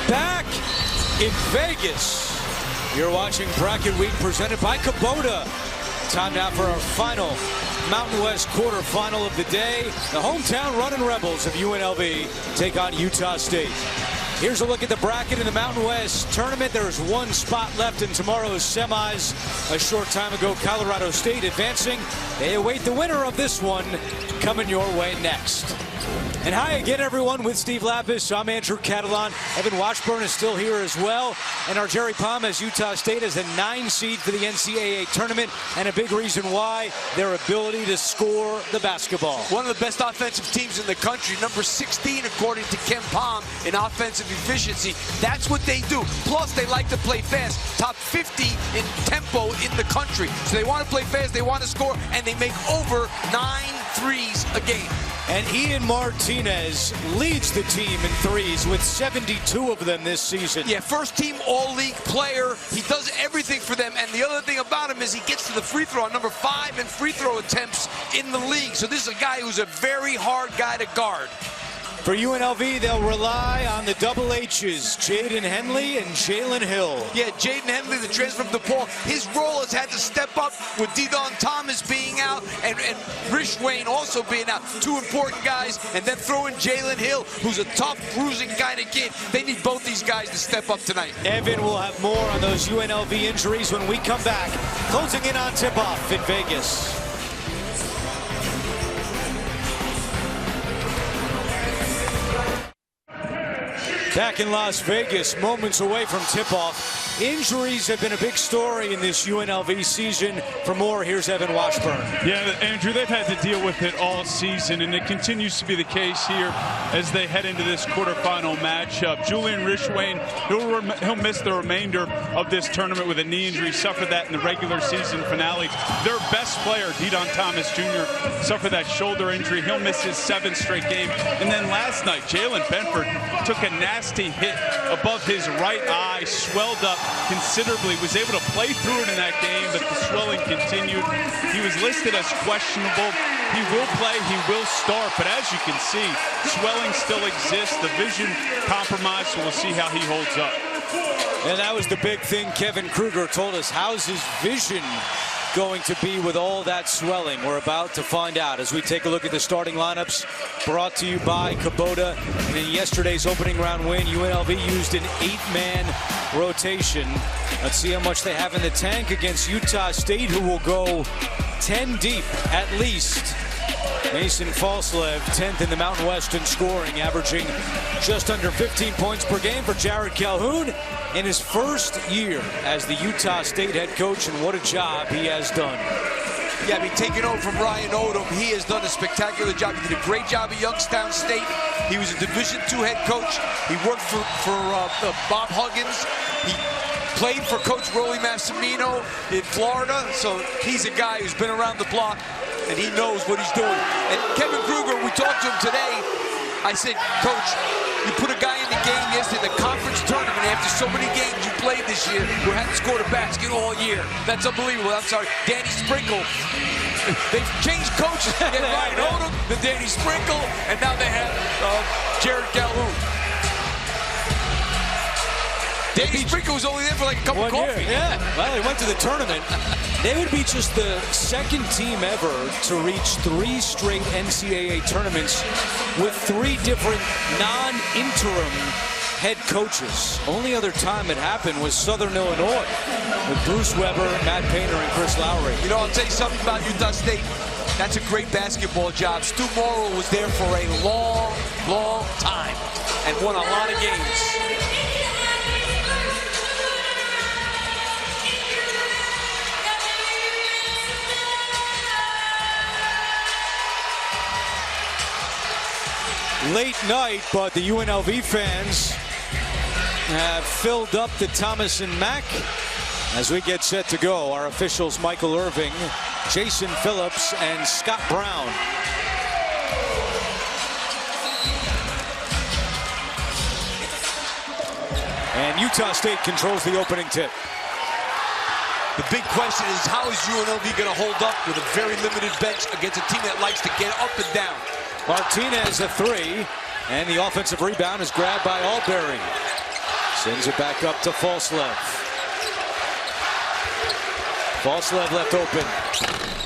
Back in Vegas. You're watching Bracket Week presented by Kubota. Time now for our final Mountain West quarterfinal of the day. The hometown running Rebels of UNLV take on Utah State. Here's a look at the bracket in the Mountain West tournament. There's one spot left in tomorrow's semis. A short time ago, Colorado State advancing. They await the winner of this one coming your way next. And hi again, everyone, with Steve Lapis. I'm Andrew Catalan. Evan Washburn is still here as well. And our Jerry Palm has Utah State as a 9 seed for the NCAA tournament. And a big reason why, their ability to score the basketball. One of the best offensive teams in the country. Number 16, according to Ken Palm, in offensive efficiency. That's what they do. Plus, they like to play fast. Top 50 in tempo in the country. So they want to play fast, they want to score, and they make over 9 threes a game. And Ian Martinez leads the team in threes with 72 of them this season. Yeah, first team all-league player. He does everything for them. And the other thing about him is he gets to the free throw, number 5 in free throw attempts in the league. So this is a guy who's a very hard guy to guard. For UNLV, they'll rely on the double H's, Jaden Henley and Jalen Hill. Yeah, Jaden Henley, the transfer from DePaul, his role has had to step up with Didon Thomas being out and Rich Wayne also being out. 2 important guys, and then throw in Jalen Hill, who's a tough, bruising guy to get. They need both these guys to step up tonight. Evan will have more on those UNLV injuries when we come back. Closing in on tip-off in Vegas. Back in Las Vegas, moments away from tip-off. Injuries have been a big story in this UNLV season. For more, here's Evan Washburn. Yeah, Andrew, they've had to deal with it all season, and it continues to be the case here as they head into this quarterfinal matchup. Julian Rishwain, he'll miss the remainder of this tournament with a knee injury. Suffered that in the regular season finale. Their best player, Didon Thomas Jr., suffered that shoulder injury. He'll miss his 7th straight game. And then last night, Jalen Bedford took a nasty hit above his right eye, swelled up considerably, was able to play through it in that game, but the swelling continued. He was listed as questionable. He will play, he will start, but as you can see, swelling still exists, the vision compromised, so we'll see how he holds up. And that was the big thing Kevin Kruger told us. How's his vision going to be with all that swelling? We're about to find out as we take a look at the starting lineups brought to you by Kubota. And in yesterday's opening round win, UNLV used an 8-man rotation. Let's see how much they have in the tank against Utah State, who will go 10 deep at least. Mason Falslev, 10th in the Mountain West in scoring, averaging just under 15 points per game for Jared Calhoun in his first year as the Utah State head coach, and what a job he has done. Yeah, I mean, taking over from Ryan Odom, he has done a spectacular job. He did a great job at Youngstown State. He was a Division II head coach. He worked for Bob Huggins. He played for Coach Rolly Massimino in Florida, so he's a guy who's been around the block, and he knows what he's doing. And Kevin Kruger, we talked to him today. I said, Coach, you put a guy in the game yesterday, the conference tournament, after so many games you played this year, who hadn't scored a basket all year. That's unbelievable. I'm sorry, Danny Sprinkle. They've changed coaches. They had Ryan Odom, then Danny Sprinkle, and now they have Jared Calhoun. Danny Sprinkle was only there for like a cup of coffee. Yeah, well, they went to the tournament. They would be just the 2nd team ever to reach 3 straight NCAA tournaments with 3 different non-interim head coaches. Only other time it happened was Southern Illinois with Bruce Weber, Matt Painter, and Chris Lowry. You know, I'll tell you something about Utah State. That's a great basketball job. Stu Morrill was there for a long, long time and won a lot of games. Late night, but the UNLV fans have filled up the Thomas and Mack as we get set to go. Our officials, Michael Irving, Jason Phillips, and Scott Brown. And Utah State controls the opening tip. The big question is, how is UNLV going to hold up with a very limited bench against a team that likes to get up and down? Martinez a 3, and the offensive rebound is grabbed by Alberry. Sends it back up to Falslev. Falslev left open.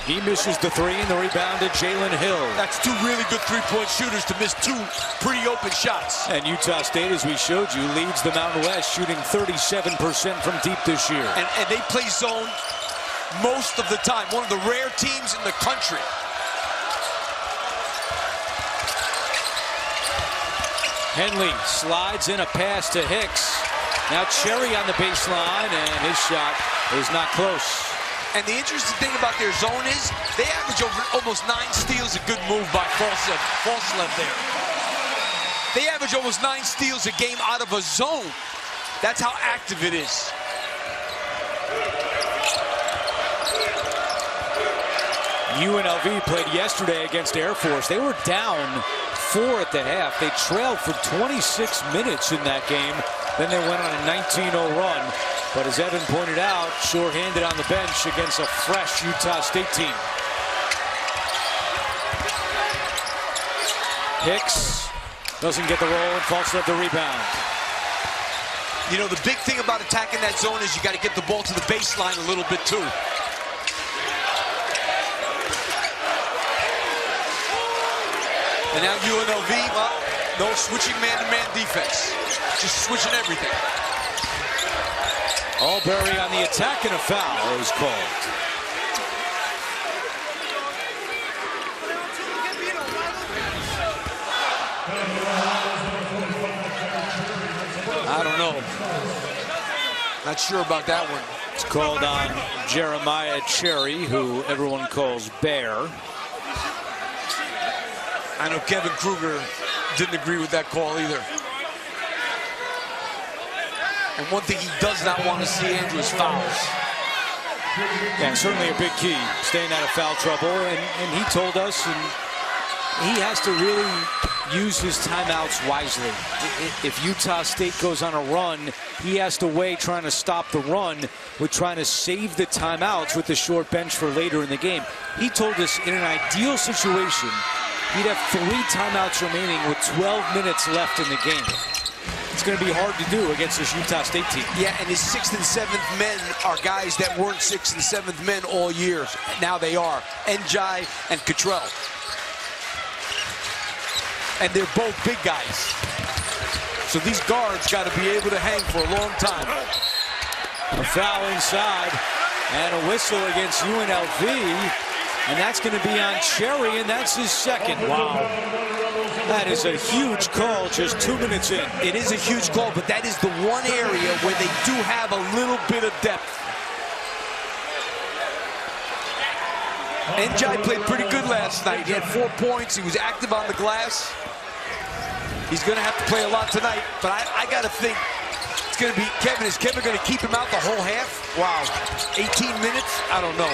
He misses the three, and the rebound to Jalen Hill. That's two really good three-point shooters to miss two pretty open shots. And Utah State, as we showed you, leads the Mountain West, shooting 37% from deep this year. And they play zone most of the time. One of the rare teams in the country. Henley slides in a pass to Hicks. Now Cherry on the baseline, and his shot is not close. And the interesting thing about their zone is they average over almost 9 steals. A good move by Falslev there. They average almost 9 steals a game out of a zone. That's how active it is. UNLV played yesterday against Air Force. They were down 4 at the half. They trailed for 26 minutes in that game. Then they went on a 19-0 run. But as Evan pointed out, shorthanded on the bench against a fresh Utah State team. Hicks doesn't get the roll, and Falslev the rebound. You know, the big thing about attacking that zone is you got to get the ball to the baseline a little bit too. And now UNLV, well, no switching man-to-man defense. Just switching everything. Albury on the attack, and a foul is called. I don't know. Not sure about that one. It's called on Jeremiah Cherry, who everyone calls Bear. I know Kevin Kruger didn't agree with that call either. And one thing he does not want to see, Andrew, is fouls. Yeah, certainly a big key, staying out of foul trouble. And he told us, and he has to really use his timeouts wisely. If Utah State goes on a run, he has to weigh trying to stop the run with trying to save the timeouts with the short bench for later in the game. He told us in an ideal situation, he'd have 3 timeouts remaining with 12 minutes left in the game. It's going to be hard to do against this Utah State team. Yeah, and his 6th and 7th men are guys that weren't 6th and 7th men all year. Now they are. Njai and Cottrell. And they're both big guys. So these guards got to be able to hang for a long time. A foul inside, and a whistle against UNLV. And that's going to be on Cherry, and that's his second. Wow. That is a huge call just 2 minutes in. It is a huge call, but that is the one area where they do have a little bit of depth. Njai played pretty good last night. He had 4 points. He was active on the glass. He's going to have to play a lot tonight, but I got to think it's going to be Kevin. Is Kevin going to keep him out the whole half? Wow. 18 minutes? I don't know.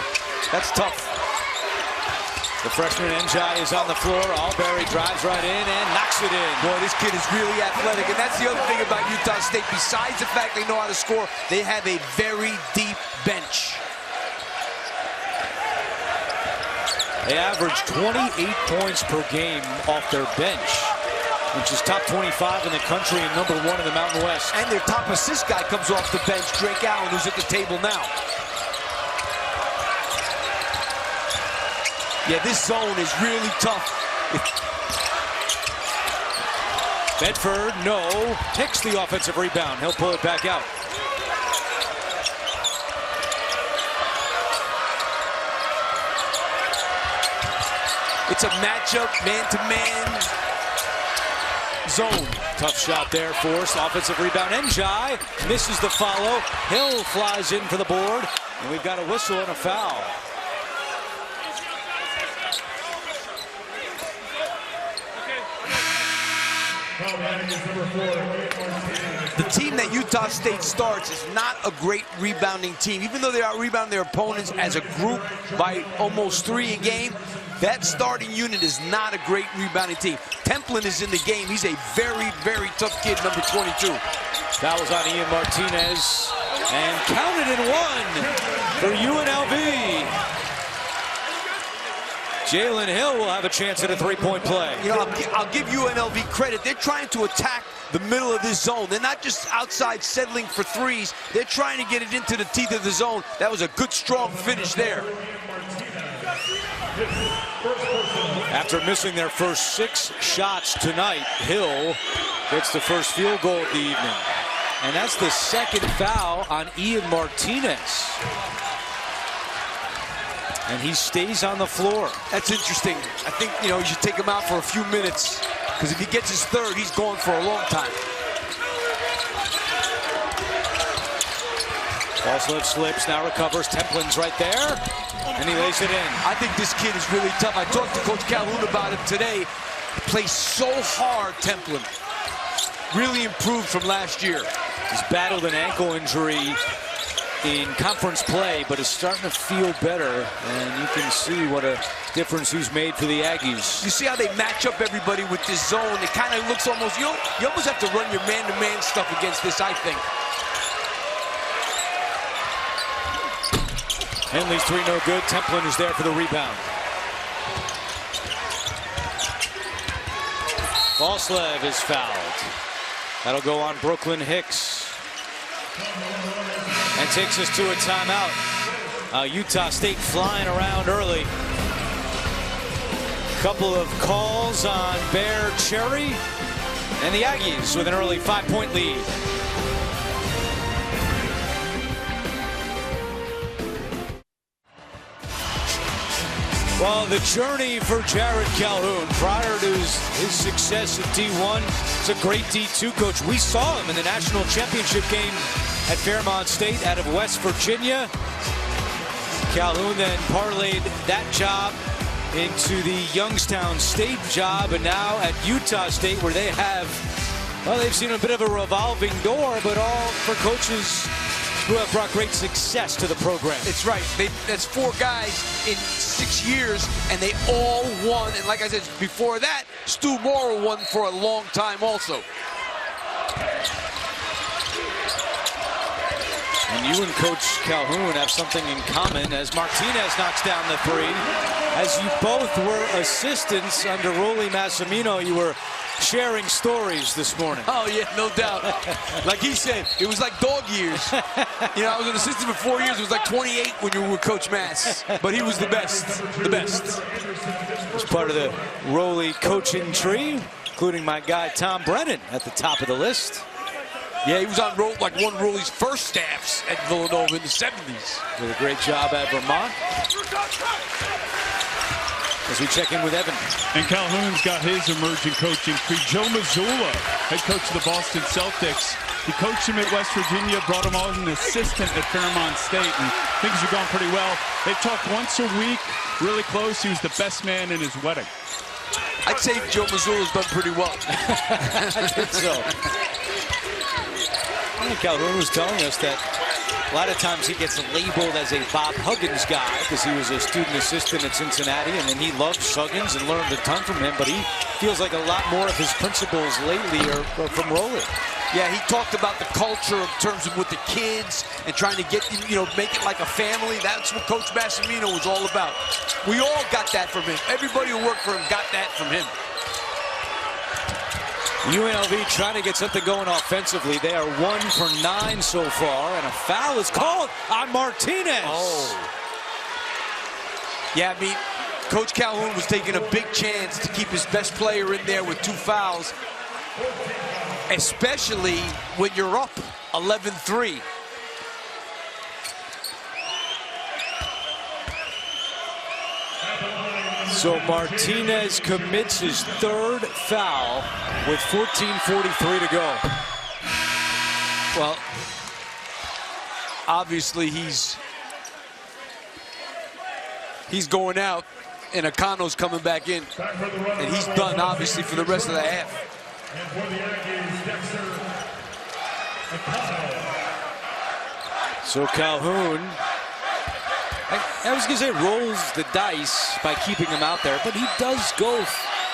That's tough. The freshman Njai is on the floor. Albury drives right in and knocks it in. Boy, this kid is really athletic, and that's the other thing about Utah State. Besides the fact they know how to score, they have a very deep bench. They average 28 points per game off their bench, which is top 25 in the country and #1 in the Mountain West. And their top assist guy comes off the bench, Drake Allen, who's at the table now. Yeah, this zone is really tough. Bedford, no. Takes the offensive rebound. He'll pull it back out. It's a matchup, man-to-man zone. Tough shot there, forced. Offensive rebound. Njai misses the follow. Hill flies in for the board. And we've got a whistle and a foul. The team that Utah State starts is not a great rebounding team. Even though they are rebounding their opponents as a group by almost 3 a game, that starting unit is not a great rebounding team. Templin is in the game. He's a very, very tough kid, number 22. That was on Ian Martinez. And counted in 1 for UNLV. Jalen Hill will have a chance at a three-point play. You know, I'll give UNLV credit. They're trying to attack the middle of this zone. They're not just outside settling for threes. They're trying to get it into the teeth of the zone. That was a good, strong finish there. After missing their first 6 shots tonight, Hill gets the first field goal of the evening. And that's the second foul on Ian Martinez. And he stays on the floor. That's interesting. I think, you know, you should take him out for a few minutes, because if he gets his third, he's gone for a long time. Falslip slips, now recovers. Templin's right there, and he lays it in. I think this kid is really tough. I talked to Coach Calhoun about him today. He plays so hard, Templin. Really improved from last year. He's battled an ankle injury in conference play, but is starting to feel better, and you can see what a difference he's made for the Aggies. You see how they match up everybody with this zone? It kind of looks almost, you almost have to run your man-to-man stuff against this, I think. Henley's three no good. Templin is there for the rebound. Falslev is fouled. That'll go on Brooklyn Hicks. And takes us to a timeout. Utah State flying around early. Couple of calls on Bear Cherry. And the Aggies with an early 5-point lead. Well, the journey for Jared Calhoun prior to his success at D1, it's a great D2 coach. We saw him in the national championship game at Fairmont State out of West Virginia. Calhoun then parlayed that job into the Youngstown State job, and now at Utah State, where they have, well, they've seen a bit of a revolving door, but all for coaches who have brought great success to the program. It's right. That's 4 guys in 6 years, and they all won. And like I said before that, Stu Morrow won for a long time also. And you and Coach Calhoun have something in common, as Martinez knocks down the three. As you both were assistants under Rolly Massimino, you were sharing stories this morning. Oh, yeah, no doubt. Like he said, it was like dog years. You know, I was an assistant for 4 years. It was like 28 when you were with Coach Mass. But he was the best, the best. He was part of the Rolly coaching tree, including my guy Tom Brennan at the top of the list. Yeah, he was on like one of Rolly's first staffs at Villanova in the 70s. Did a great job at Vermont. As we check in with Evan. And Calhoun's got his emerging coaching tree. Joe Mazzulla, head coach of the Boston Celtics. He coached him at West Virginia, brought him on as an assistant at Fairmont State, and things are going pretty well. They talk once a week, really close. He was the best man in his wedding. I'd say Joe Mazzulla's done pretty well. I think so. Calhoun was telling us that a lot of times he gets labeled as a Bob Huggins guy because he was a student assistant at Cincinnati, and then he loves Huggins and learned a ton from him, but he feels like a lot more of his principles lately are from Rolly. Yeah, he talked about the culture in terms of with the kids and trying to get, you know, make it like a family. That's what Coach Massimino was all about. We all got that from him. Everybody who worked for him got that from him. UNLV trying to get something going offensively. They are 1 for 9 so far, and a foul is called on Martinez. Oh. Yeah, I mean, Coach Calhoun was taking a big chance to keep his best player in there with 2 fouls, especially when you're up 11-3. So Martinez commits his 3rd foul with 14:43 to go. Well, obviously he's going out, and Akano's coming back in, and he's done obviously for the rest of the half. So Calhoun, I was going to say rolls the dice by keeping him out there, but he does go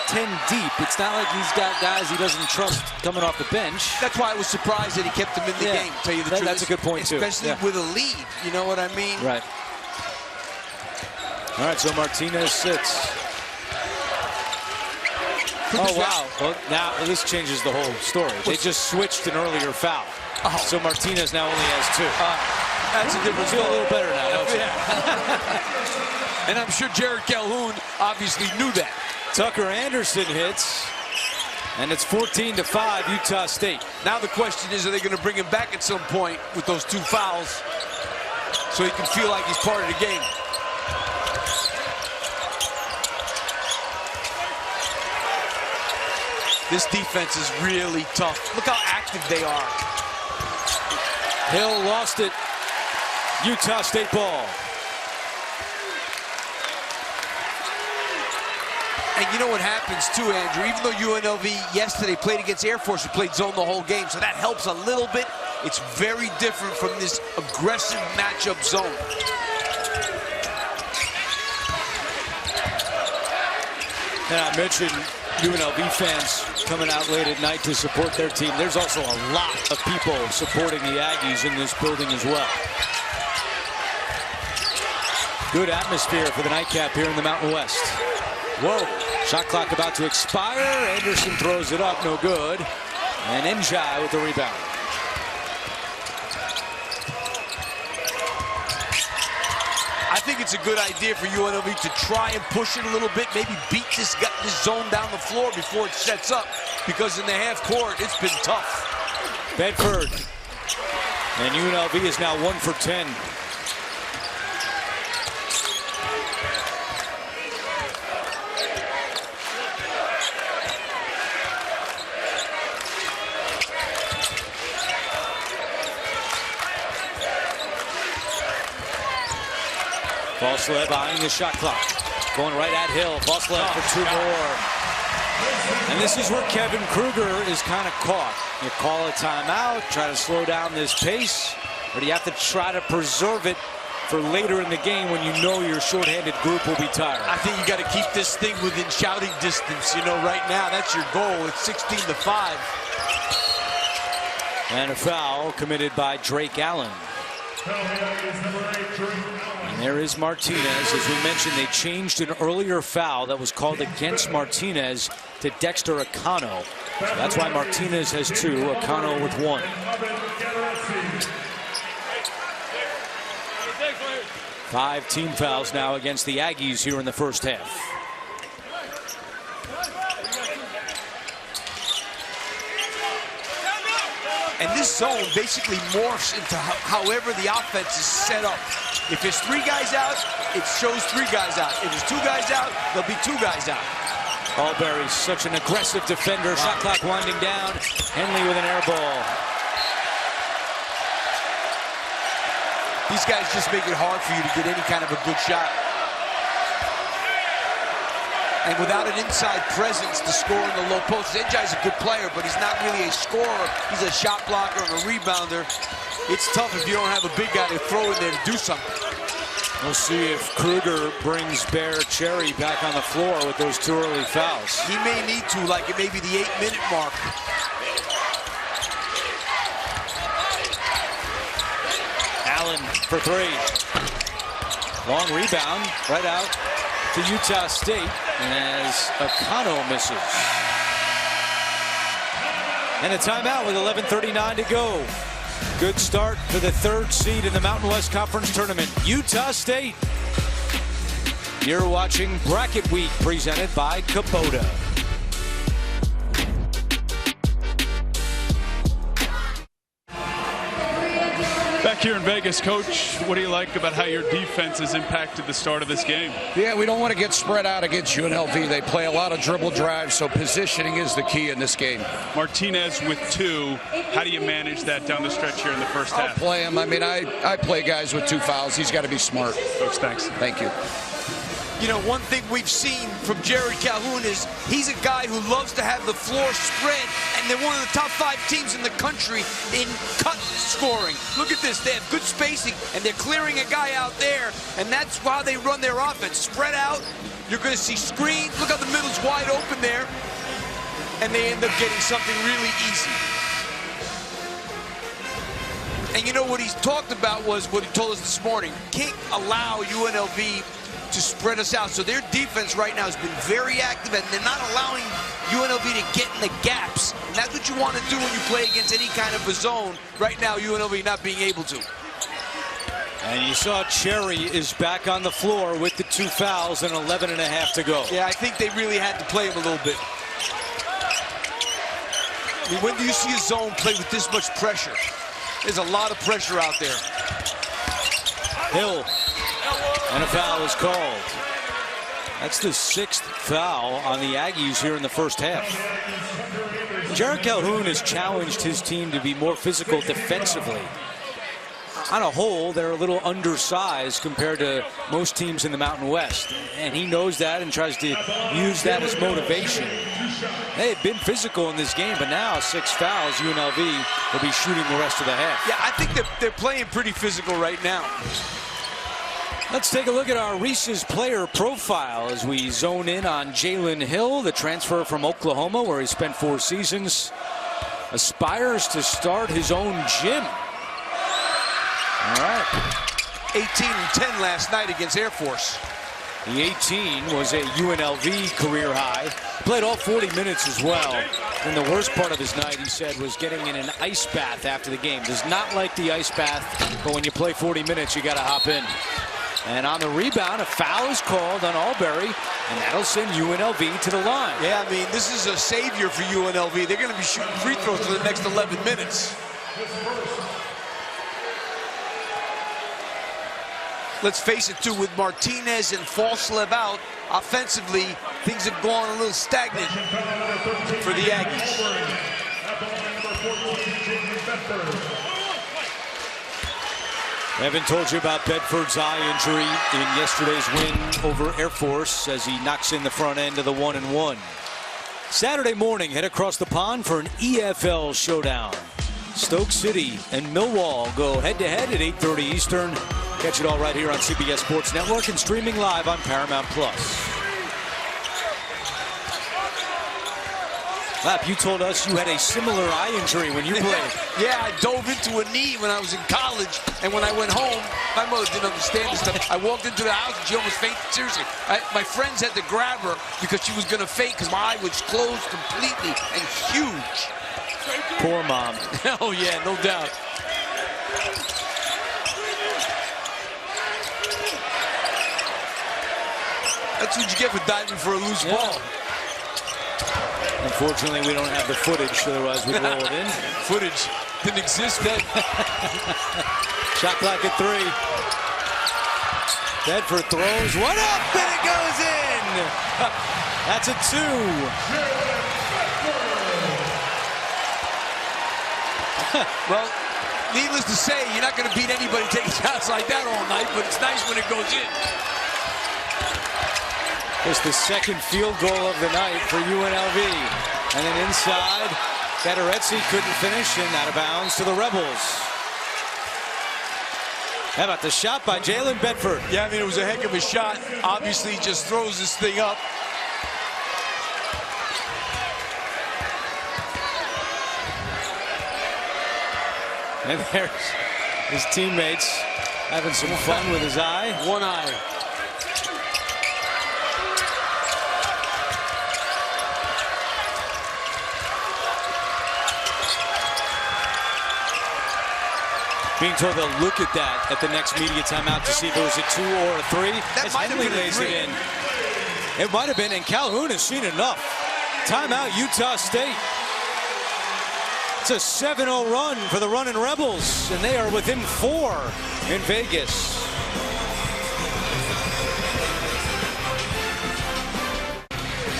10 deep. It's not like he's got guys he doesn't trust coming off the bench. That's why I was surprised that he kept him in the game, to tell you the truth. That's a good point, too. Especially with a lead, you know what I mean? Right. All right, so Martinez sits. Oh, wow. Well, now this changes the whole story. They just switched an earlier foul. Oh. So Martinez now only has 2. That's a different Feel a little better now, don't you? Yeah. And I'm sure Jared Calhoun obviously knew that. Tucker Anderson hits. And it's 14-5, Utah State. Now the question is, are they going to bring him back at some point with those 2 fouls so he can feel like he's part of the game? This defense is really tough. Look how active they are. Hill lost it. Utah State ball. And you know what happens too, Andrew? Even though UNLV yesterday played against Air Force, who played zone the whole game, so that helps a little bit. It's very different from this aggressive matchup zone. And I mentioned UNLV fans coming out late at night to support their team. There's also a lot of people supporting the Aggies in this building as well. Good atmosphere for the nightcap here in the Mountain West. Whoa, shot clock about to expire. Anderson throws it up, no good. And Njai with the rebound. I think it's a good idea for UNLV to try and push it a little bit, maybe beat this zone down the floor before it sets up, because in the half court, it's been tough. Bedford. And UNLV is now 1 for 10. Falsleb eyeing the shot clock. Going right at Hill. Falsleb for 2 more. And this is where Kevin Kruger is kind of caught. You call a timeout, try to slow down this pace, or do you have to try to preserve it for later in the game when you know your shorthanded group will be tired? I think you got to keep this thing within shouting distance. You know, right now, that's your goal. It's 16-5. And a foul committed by Drake Allen. And there is Martinez. As we mentioned, they changed an earlier foul that was called against Martinez to Dexter Akano. So that's why Martinez has 2, Akano with 1. Five team fouls now against the Aggies here in the first half. And this zone basically morphs into however the offense is set up. If there's 3 guys out, it shows 3 guys out. If there's 2 guys out, there'll be 2 guys out. Alberry's such an aggressive defender. Shot clock winding down. Henley with an air ball. These guys just make it hard for you to get any kind of a good shot. And without an inside presence to score in the low post, Njai's a good player, but he's not really a scorer. He's a shot blocker and a rebounder. It's tough if you don't have a big guy to throw in there to do something. We'll see if Kruger brings Bear Cherry back on the floor with those 2 early fouls. He may need to, like it may be the 8-minute mark. Allen for 3. Long rebound, right out to Utah State as Akano misses. And a timeout with 11:39 to go. Good start for the 3rd seed in the Mountain West Conference Tournament, Utah State. You're watching Bracket Week presented by Kubota. Back here in Vegas, Coach, what do you like about how your defense has impacted the start of this game? Yeah, we don't want to get spread out against UNLV. They play a lot of dribble drives, so positioning is the key in this game. Martinez with 2. How do you manage that down the stretch here in the first half? I'll play him. I mean, I play guys with 2 fouls. He's got to be smart. Coach, thanks. Thank you. You know, one thing we've seen from Jared Calhoun is he's a guy who loves to have the floor spread, and they're one of the top 5 teams in the country in cut scoring. Look at this. They have good spacing, and they're clearing a guy out there, and that's why they run their offense. Spread out. You're going to see screens. Look how the middle's wide open there, and they end up getting something really easy. And you know what he's talked about was what he told us this morning. Can't allow UNLV to spread us out. So their defense right now has been very active, and they're not allowing UNLV to get in the gaps. And that's what you want to do when you play against any kind of a zone. Right now, UNLV not being able to. And you saw Cherry is back on the floor with the 2 fouls and 11.5 to go. Yeah, I think they really had to play him a little bit. I mean, when do you see a zone play with this much pressure? There's a lot of pressure out there. Hill, and a foul is called. That's the 6th foul on the Aggies here in the first half. Jared Calhoun has challenged his team to be more physical defensively. On a whole, they're a little undersized compared to most teams in the Mountain West. And he knows that and tries to use that as motivation. They had been physical in this game, but now 6 fouls, UNLV will be shooting the rest of the half. Yeah, I think they're playing pretty physical right now. Let's take a look at our Reese's player profile as we zone in on Jalen Hill, the transfer from Oklahoma, where he spent 4 seasons. Aspires to start his own gym. All right. 18 and 10 last night against Air Force. The 18 was a UNLV career high. Played all 40 minutes as well. And the worst part of his night, he said, was getting in an ice bath after the game. Does not like the ice bath, but when you play 40 minutes, you got to hop in. And on the rebound, a foul is called on Albury, and that'll send UNLV to the line. Yeah, I mean, this is a savior for UNLV. They're going to be shooting free throws for the next 11 minutes. Let's face it, too, with Martinez and Falslev out, offensively, things have gone a little stagnant for the Aggies. Evan told you about Bedford's eye injury in yesterday's win over Air Force as he knocks in the front end of the 1-and-1. Saturday morning, head across the pond for an EFL showdown. Stoke City and Millwall go head-to-head at 8:30 Eastern. Catch it all right here on CBS Sports Network and streaming live on Paramount+. Lap, you told us you had a similar eye injury when you played. Yeah, I dove into a knee when I was in college, and when I went home, my mother didn't understand this stuff. I walked into the house and she almost fainted. Seriously, my friends had to grab her because she was going to faint because my eye was closed completely and huge. Poor mom. Oh, yeah, no doubt. That's what you get for diving for a loose ball. Unfortunately, we don't have the footage, otherwise we'd roll it in. Footage didn't exist then. Shot clock at 3. Bedford throws one up, and it goes in. That's a 2. Well, needless to say, you're not going to beat anybody taking shots like that all night, but it's nice when it goes in. Just the second field goal of the night for UNLV. And then inside, Gaterezzi couldn't finish and out of bounds to the Rebels. How about the shot by Jalen Bedford? Yeah, I mean, it was a heck of a shot. Obviously, he just throws this thing up. And there's his teammates having some fun with his eye. One eye. Being told they'll look at that at the next media timeout to see if it was a 2 or a 3. That might have Henley been a lays 3. it in. It might have been, and Calhoun has seen enough. Timeout, Utah State. It's a 7-0 run for the Runnin' Rebels, and they are within 4 in Vegas.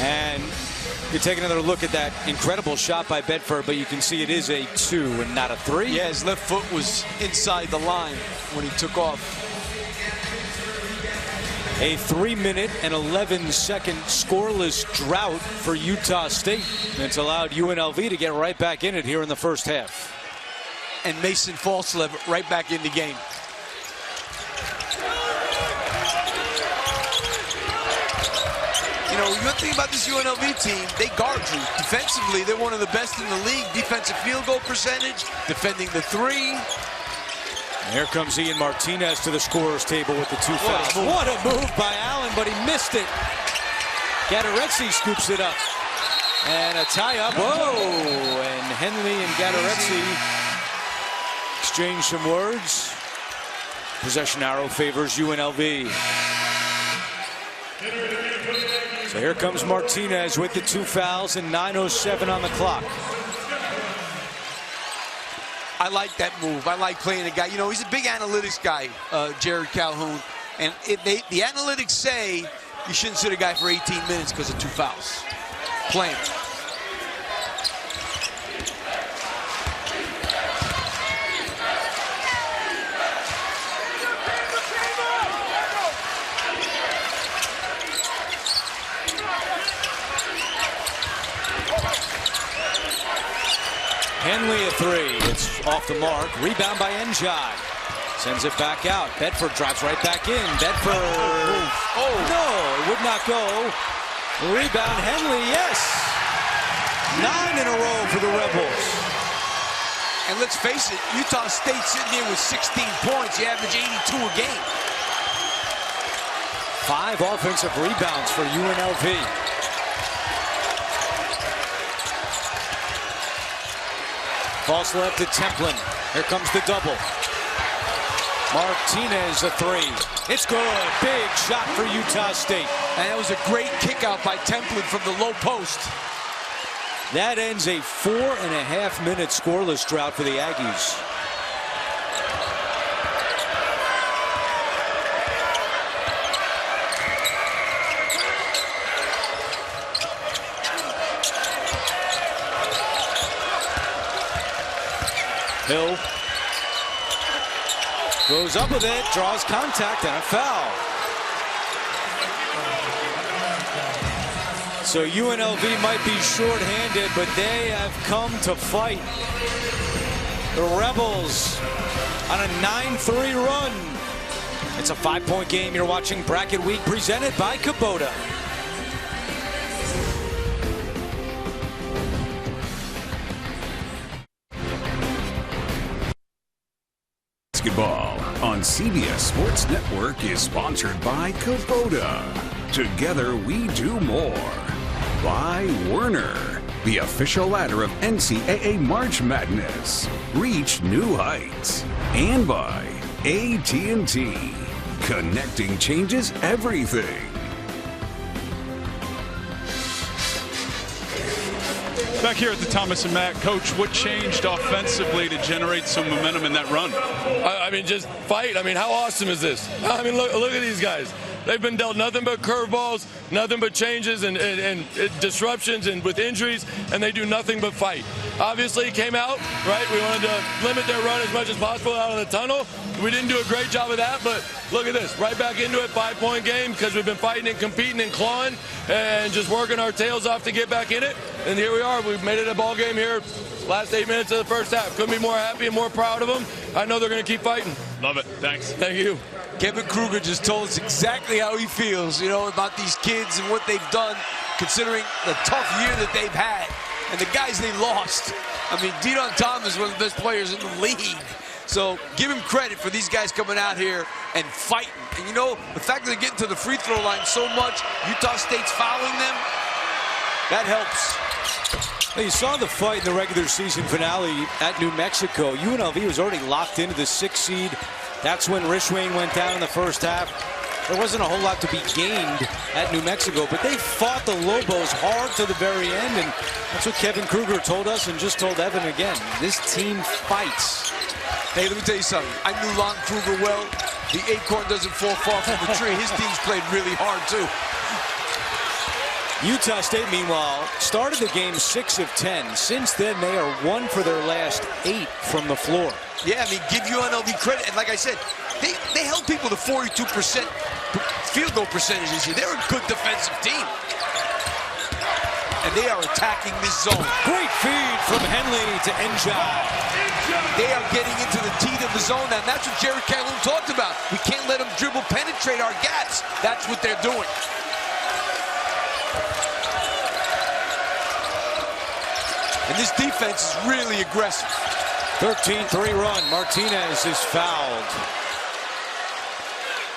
And you take another look at that incredible shot by Bedford, but you can see it is a 2 and not a 3. Yeah, his left foot was inside the line when he took off. A 3-minute and 11-second scoreless drought for Utah State. It's allowed UNLV to get right back in it here in the first half. And Mason Falslev right back in the game. You know, one thing about this UNLV team, they guard you. Defensively, they're one of the best in the league. Defensive field goal percentage, defending the 3. And here comes Ian Martinez to the scorer's table with the 2 fouls. What a move by Allen, but he missed it. Gaterezzi scoops it up. And a tie-up. Whoa! And Henley and Gatorezzi exchange some words. Possession arrow favors UNLV. So here comes Martinez with the 2 fouls and 9:07 on the clock. I like that move. I like playing a guy. You know, he's a big analytics guy, Jared Calhoun. And the analytics say you shouldn't sit a guy for 18 minutes because of 2 fouls. Playing. Henley a 3. It's off the mark. Rebound by Njai. Sends it back out. Bedford drives right back in. Bedford. Oh, no, it would not go. Rebound Henley, yes. 9 in a row for the Rebels. And let's face it, Utah State sitting there with 16 points. You average 82 a game. 5 offensive rebounds for UNLV. False left to Templin. Here comes the double. Martinez a 3. It's good. Big shot for Utah State. And that was a great kick out by Templin from the low post. That ends a 4.5-minute scoreless drought for the Aggies. Hill goes up with it, draws contact, and a foul. So UNLV might be short-handed, but they have come to fight. The Rebels on a 9-3 run. It's a 5-point game. You're watching Bracket Week presented by Kubota. Basketball on CBS Sports Network is sponsored by Kubota. Together we do more. By Werner, the official ladder of NCAA March Madness. Reach new heights. And by AT&T. Connecting changes everything. Back here at the Thomas and Mack, Coach, what changed offensively to generate some momentum in that run? I mean, just fight. I mean, how awesome is this? I mean, look at these guys. They've been dealt nothing but curveballs, nothing but changes and disruptions and with injuries, and they do nothing but fight. Obviously, it came out, right? We wanted to limit their run as much as possible out of the tunnel. We didn't do a great job of that, but look at this. Right back into it, 5-point game because we've been fighting and competing and clawing and just working our tails off to get back in it. And here we are. We've made it a ball game here. Last 8 minutes of the first half. Couldn't be more happy and more proud of them. I know they're going to keep fighting. Love it. Thanks. Thank you. Kevin Kruger just told us exactly how he feels, you know, about these kids and what they've done, considering the tough year that they've had and the guys they lost. I mean, Deon Thomas, one of the best players in the league. So give him credit for these guys coming out here and fighting. And, you know, the fact that they're getting to the free throw line so much, Utah State's fouling them, that helps. You saw the fight in the regular season finale at New Mexico. UNLV was already locked into the 6th seed. That's when Rishwain went down in the first half. There wasn't a whole lot to be gained at New Mexico, but they fought the Lobos hard to the very end, and that's what Kevin Kruger told us and just told Evan again. This team fights. Hey, let me tell you something. I knew Lon Kruger well. The acorn doesn't fall far from the tree. His team's played really hard, too. Utah State, meanwhile, started the game 6 of 10. Since then, they are 1 for their last 8 from the floor. Yeah, I mean, give UNLV credit. And like I said, they held people to 42% field goal percentages here. They're a good defensive team. And they are attacking this zone. Great feed from Henley to Njai. They are getting into the teeth of the zone now. And that's what Jared Calhoun talked about. We can't let them dribble, penetrate our gaps. That's what they're doing. And this defense is really aggressive. 13-3 run. Martinez is fouled.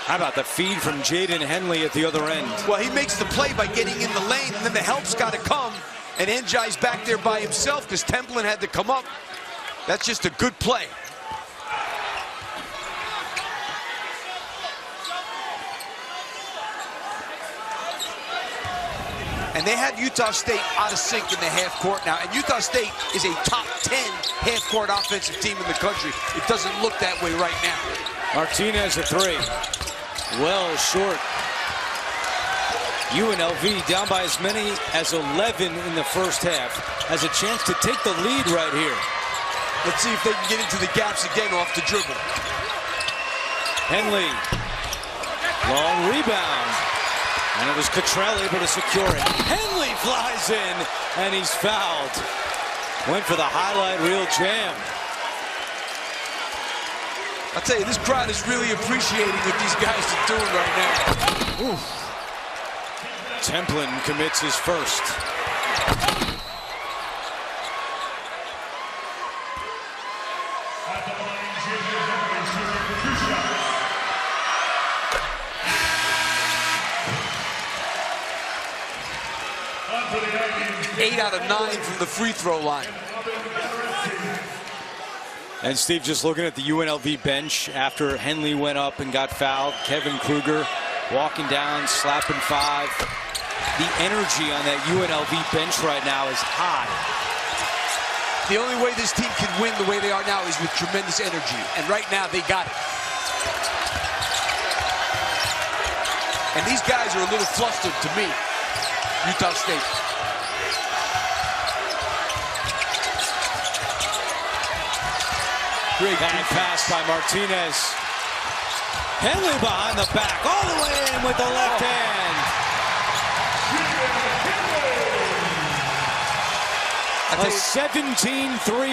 How about the feed from Jaden Henley at the other end? Well, he makes the play by getting in the lane, and then the help's got to come. And Njai's back there by himself because Templin had to come up. That's just a good play. And they have Utah State out of sync in the half court now. And Utah State is a top 10 half court offensive team in the country. It doesn't look that way right now. Martinez a three. Well short. UNLV down by as many as 11 in the first half. Has a chance to take the lead right here. Let's see if they can get into the gaps again off the dribble. Henley. Long rebound. And it was Cottrell able to secure it. Henley flies in, and he's fouled. Went for the highlight reel jam. I'll tell you, this crowd is really appreciating what these guys are doing right now. Oof. Templin commits his first. Eight out of 9 from the free throw line. And Steve, just looking at the UNLV bench after Henley went up and got fouled. Kevin Kruger walking down, slapping 5. The energy on that UNLV bench right now is high. The only way this team can win the way they are now is with tremendous energy. And right now, they got it. And these guys are a little flustered to me. Utah State. Great bad pass by Martinez. Henley behind the back, all the way in with the left hand. A 17-3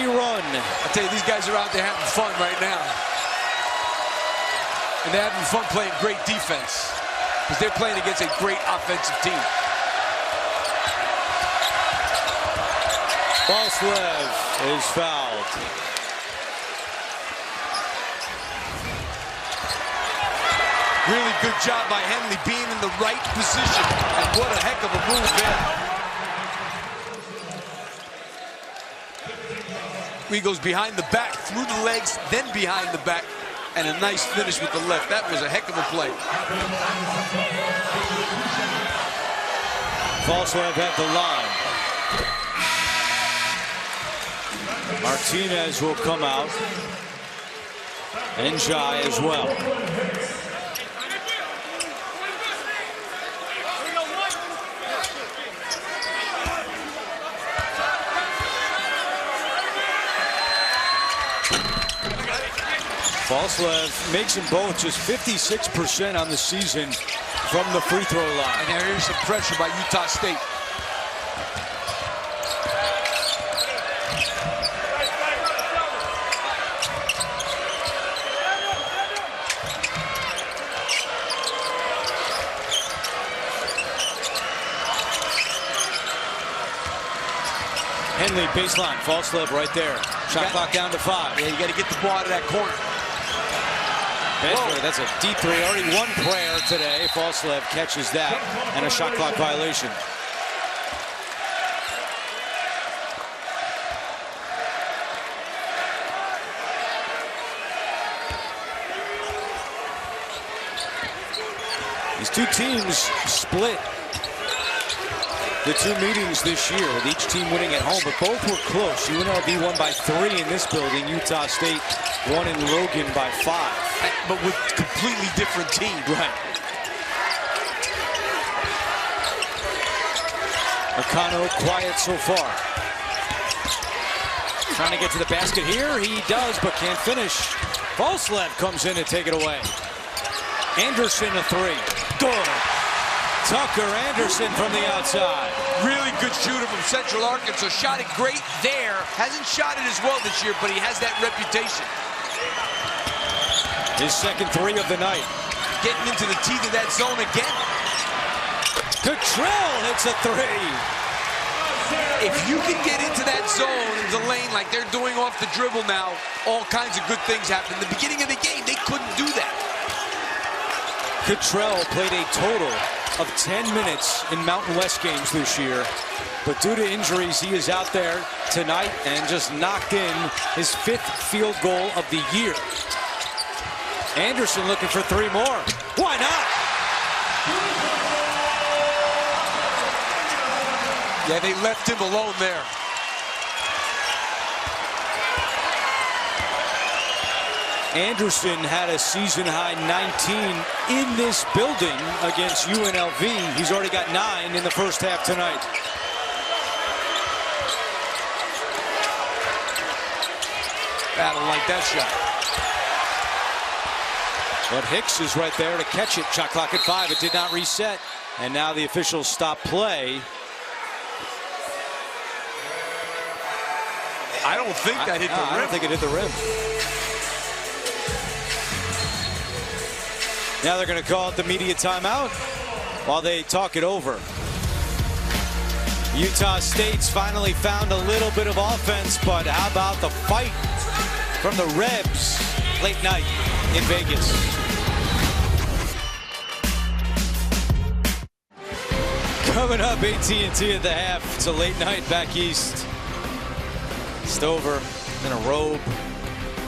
run. I tell you, these guys are out there having fun right now. And they're having fun playing great defense. Because they're playing against a great offensive team. Falslev is fouled. Really good job by Henley being in the right position. And what a heck of a move there. He goes behind the back, through the legs, then behind the back. And a nice finish with the left. That was a heck of a play. Falslev at the line. Martinez will come out. Njai as well. Falslev makes them both just 56% on the season from the free throw line. And there is some pressure by Utah State. Henley baseline, Falslev right there. Shot clock down to 5. Yeah, you got to get the ball out of that corner. Bedford, that's a deep three. Already one prayer today. Falslev catches that, and a shot clock violation. These two teams split the two meetings this year, with each team winning at home, but both were close. UNLV won by 3 in this building. Utah State won in Logan by 5. But with completely different teams. Right. Akano quiet so far. Trying to get to the basket here. He does, but can't finish. Falslev comes in to take it away. Anderson a 3. Good. Tucker Anderson from the outside. Really good shooter from Central Arkansas. Shot it great there. Hasn't shot it as well this year, but he has that reputation. His second 3 of the night. Getting into the teeth of that zone again. Cottrell hits a 3. If you can get into that zone in the lane like they're doing off the dribble now, all kinds of good things happen. In the beginning of the game, they couldn't do that. Cottrell played a total of 10 minutes in Mountain West games this year. but due to injuries, he is out there tonight and just knocked in his 5th field goal of the year. Anderson looking for 3 more. Why not? Yeah, they left him alone there. Anderson had a season-high 19 in this building against UNLV. He's already got 9 in the first half tonight. I don't like that shot. But Hicks is right there to catch it. Shot clock at 5. It did not reset. And now the officials stop play. I don't think that hit the rim. I don't think it hit the rim. Now they're going to call it the media timeout while they talk it over. Utah State's finally found a little bit of offense, but how about the fight from the Rebs late night in Vegas? Coming up, AT&T at the half. It's a late night back east. Stover in a robe.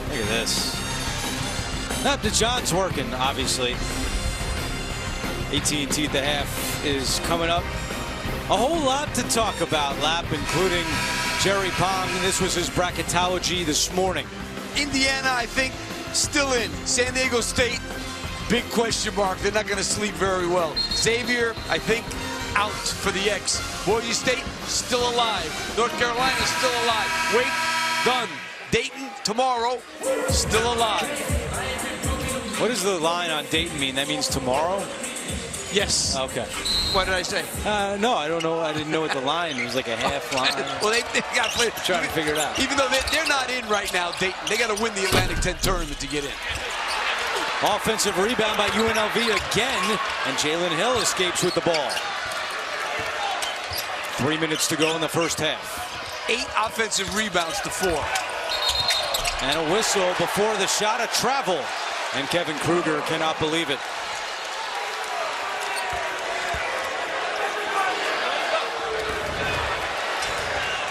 Look at this. John's working, obviously. AT&T at the half is coming up. A whole lot to talk about, Lap, including Jerry Pong. This was his bracketology this morning. Indiana, I think, still in. San Diego State, big question mark. They're not going to sleep very well. Xavier, I think, out for the X. Boise State, still alive. North Carolina, still alive. Wake, done. Dayton, tomorrow, still alive. What does the line on Dayton mean? That means tomorrow? Yes. Okay. What did I say? No, I don't know. I didn't know what the line was. Like a half line. Well, they got to play. Trying to figure it out. Even though they're not in right now, Dayton, they got to win the Atlantic 10 tournament to get in. Offensive rebound by UNLV again, and Jalen Hill escapes with the ball. 3 minutes to go in the first half. 8 offensive rebounds to 4. And a whistle before the shot of travel. And Kevin Kruger cannot believe it.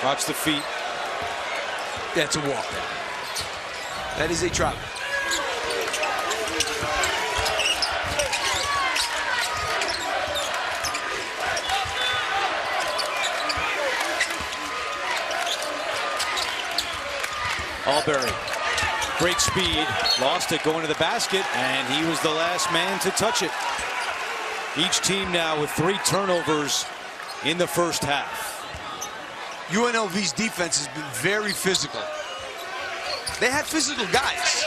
Watch the feet. That's a walk. That is a travel. Albury, great speed, lost it going to the basket, and he was the last man to touch it. Each team now with 3 turnovers in the first half. UNLV's defense has been very physical. They have physical guys.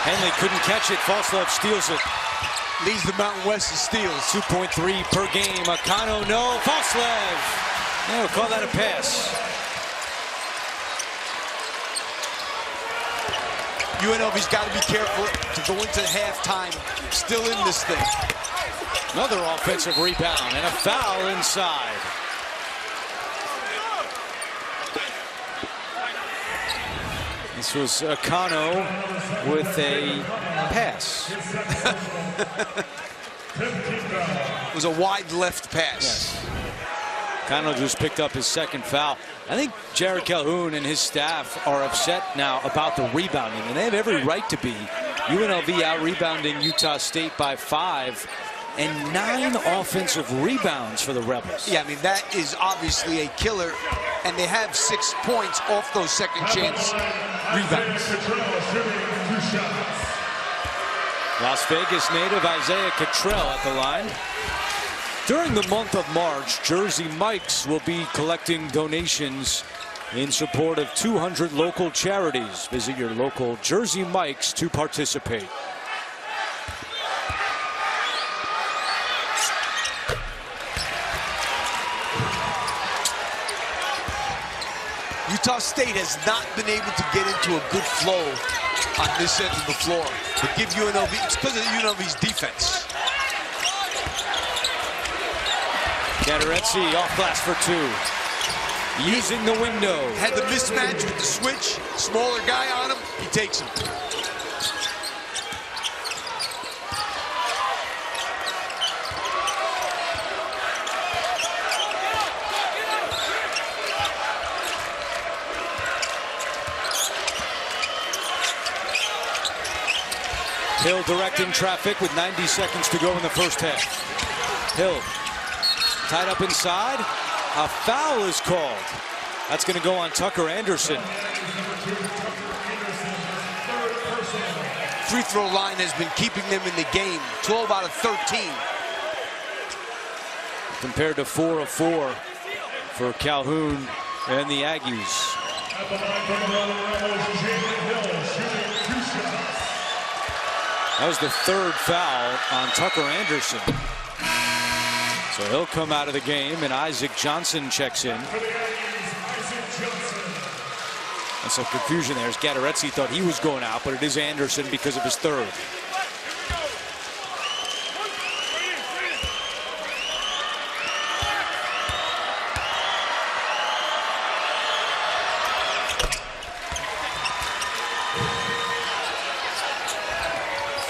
Henley couldn't catch it. Falslove steals it. Leads the Mountain West in steals. 2.3 per game. Akano, no. Falslove. No, call that a pass. UNLV's got to be careful to go into halftime still in this thing. Another offensive rebound and a foul inside. This was Akano with a pass. It was a wide left pass. Yes. Akano just picked up his 2nd foul. I think Jared Calhoun and his staff are upset now about the rebounding, and they have every right to be. UNLV out-rebounding Utah State by 5, and 9 offensive rebounds for the Rebels. Yeah, I mean, that is obviously a killer, and they have 6 points off those second chance rebounds. Las Vegas native Isaiah Cottrell at the line. During the month of March, Jersey Mike's will be collecting donations in support of 200 local charities. Visit your local Jersey Mike's to participate. Utah State has not been able to get into a good flow on this end of the floor. But give UNLV, it's because of UNLV's defense. Catarezzi off glass for 2. Using the window. Had the mismatch with the switch. Smaller guy on him. He takes him. Hill directing traffic with 90 seconds to go in the first half. Hill tied up inside. A foul is called. That's going to go on Tucker Anderson. Free throw line has been keeping them in the game. 12 out of 13. Compared to 4 of 4 for Calhoun and the Aggies. That was the third foul on Tucker Anderson. So he'll come out of the game, and Isaac Johnson checks in. And some confusion there as Gadaretse thought he was going out, but it is Anderson because of his third.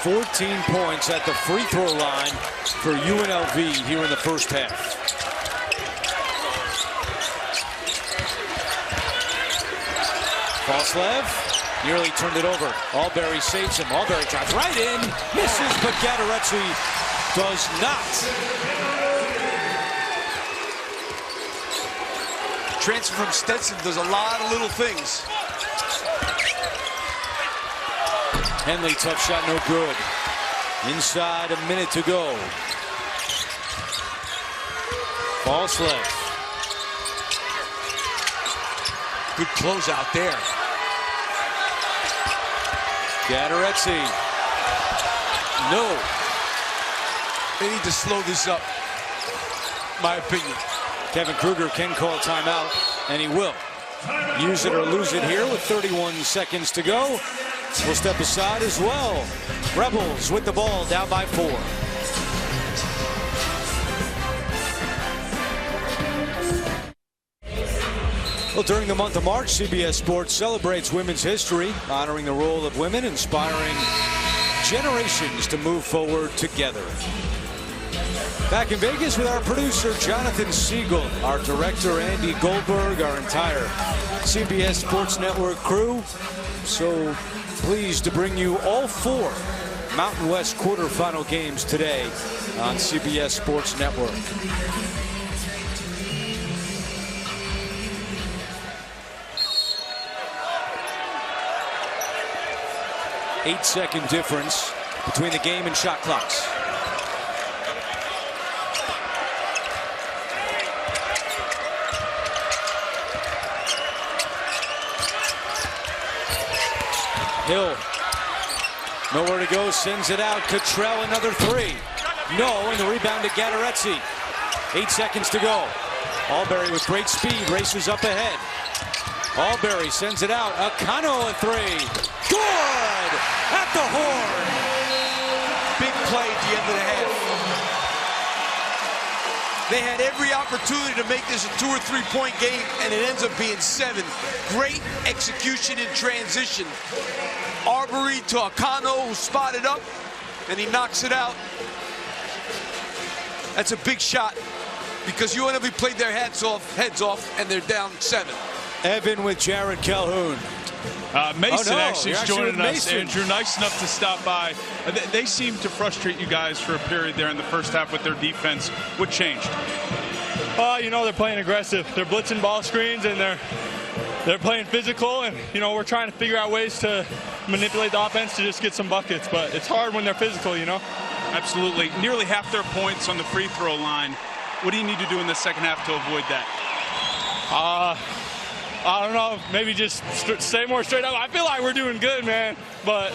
.14 points at the free throw line for UNLV here in the first half. Falslev nearly turned it over. Alberry saves him. Alberry drives right in, misses, but Gadaretse does not. Transfer from Stetson does a lot of little things. Henley, tough shot, no good. Inside, a minute to go. Falslev. Good closeout there. Gadaretse. No. They need to slow this up, my opinion. Kevin Kruger can call timeout, and he will. Use it or lose it here with 31 seconds to go. We'll step aside as well. Rebels with the ball, down by 4. Well, during the month of March, CBS Sports celebrates women's history, honoring the role of women, inspiring generations to move forward together. Back in Vegas with our producer, Jonathan Siegel, our director, Andy Goldberg, our entire CBS Sports Network crew. So pleased to bring you all 4 Mountain West quarterfinal games today on CBS Sports Network. Eight-second difference between the game and shot clocks. Hill, nowhere to go, sends it out. Cottrell, another 3. No, and the rebound to Gadaretse. 8 seconds to go. Alberry with great speed, races up ahead. Alberry sends it out. Akano, a 3. Good! At the horn. Big play at the end of the half. They had every opportunity to make this a 2 or 3 point game, and it ends up being 7. Great execution in transition. Arbery to Akano, who spotted up, and he knocks it out. That's a big shot because UNLV played their heads off, and they're down 7. Evan with Jared Calhoun. Mason actually is joining us, Mason. Andrew. Nice enough to stop by. They seem to frustrate you guys for a period there in the first half with their defense. What changed? You know, they're playing aggressive. They're blitzing ball screens, and they're playing physical, and, you know, we're trying to figure out ways to manipulate the offense to just get some buckets, but it's hard when they're physical, you know? Absolutely. Nearly half their points on the free throw line. What do you need to do in the second half to avoid that? I don't know, maybe just stay more straight up. I feel like we're doing good, man, but,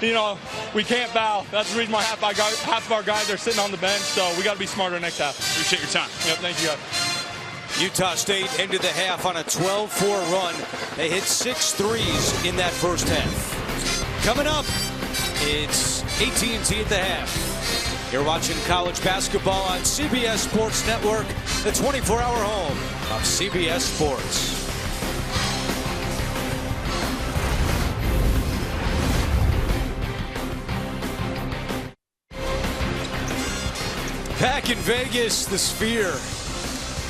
you know, we can't foul. That's the reason why half of our guys are sitting on the bench, so we got to be smarter next half. Appreciate your time. Yep, thank you, guys. Utah State ended the half on a 12-4 run. They hit 6 threes in that first half. Coming up, it's AT&T at the half. You're watching college basketball on CBS Sports Network, the 24-hour home of CBS Sports. Back in Vegas, the Sphere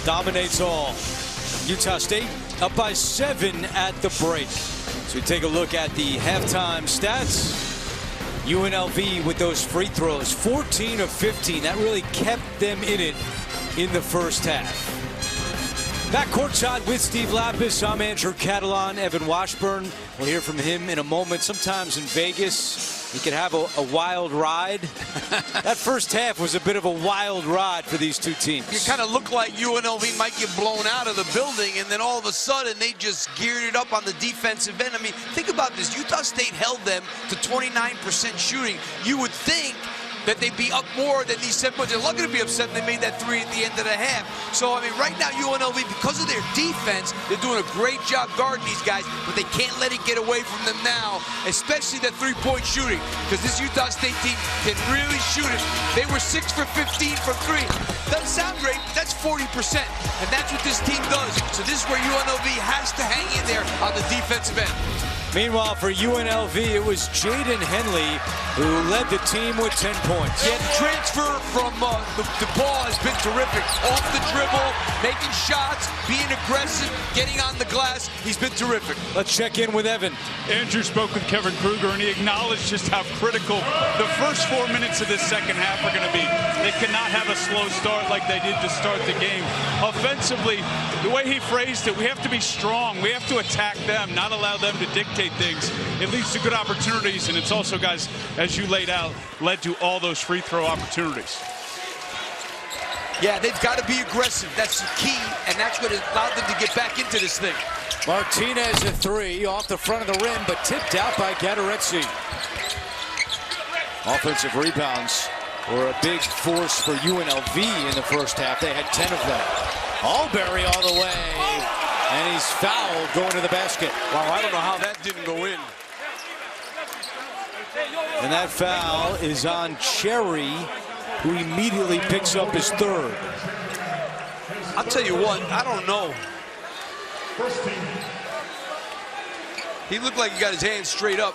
dominates all. Utah State up by 7 at the break. So we take a look at the halftime stats. UNLV with those free throws, 14 of 15. That really kept them in it in the first half. Back courtside with Steve Lapis, I'm Andrew Catalan. Evan Washburn, we'll hear from him in a moment. Sometimes in Vegas, you can have a wild ride. That first half was a bit of a wild ride for these two teams. You kind of look like UNLV might get blown out of the building, and then all of a sudden they just geared it up on the defensive end. I mean, think about this. Utah State held them to 29% shooting. You would think that they'd be up more than these 7 points. They're lucky to be upset they made that three at the end of the half. So, I mean, right now, UNLV, because of their defense, they're doing a great job guarding these guys, but they can't let it get away from them now, especially that three-point shooting, because this Utah State team can really shoot it. They were 6 for 15 from 3. Doesn't sound great, but that's 40%, and that's what this team does. So this is where UNLV has to hang in there on the defensive end. Meanwhile, for UNLV, it was Jaden Henley who led the team with 10 points. Yeah, the transfer from the ball has been terrific. Off the dribble, making shots, being aggressive, getting on the glass. He's been terrific. Let's check in with Evan. Andrew spoke with Kevin Kruger, and he acknowledged just how critical the first 4 minutes of this second half are going to be. They cannot have a slow start like they did to start the game. Offensively, the way he phrased it, we have to be strong. We have to attack them, not allow them to dictate things. It leads to good opportunities, and it's also, guys, as you laid out, led to all those free throw opportunities. Yeah, they've got to be aggressive. That's the key, and that's what has allowed them to get back into this thing. Martinez at 3 off the front of the rim, but tipped out by Gatorezzi. Offensive rebounds were a big force for UNLV in the first half. They had 10 of them. Alberry all the way, and he's fouled going to the basket. Wow, I don't know how that didn't go in. And that foul is on Cherry, who immediately picks up his third. I'll tell you what, I don't know. He looked like he got his hands straight up.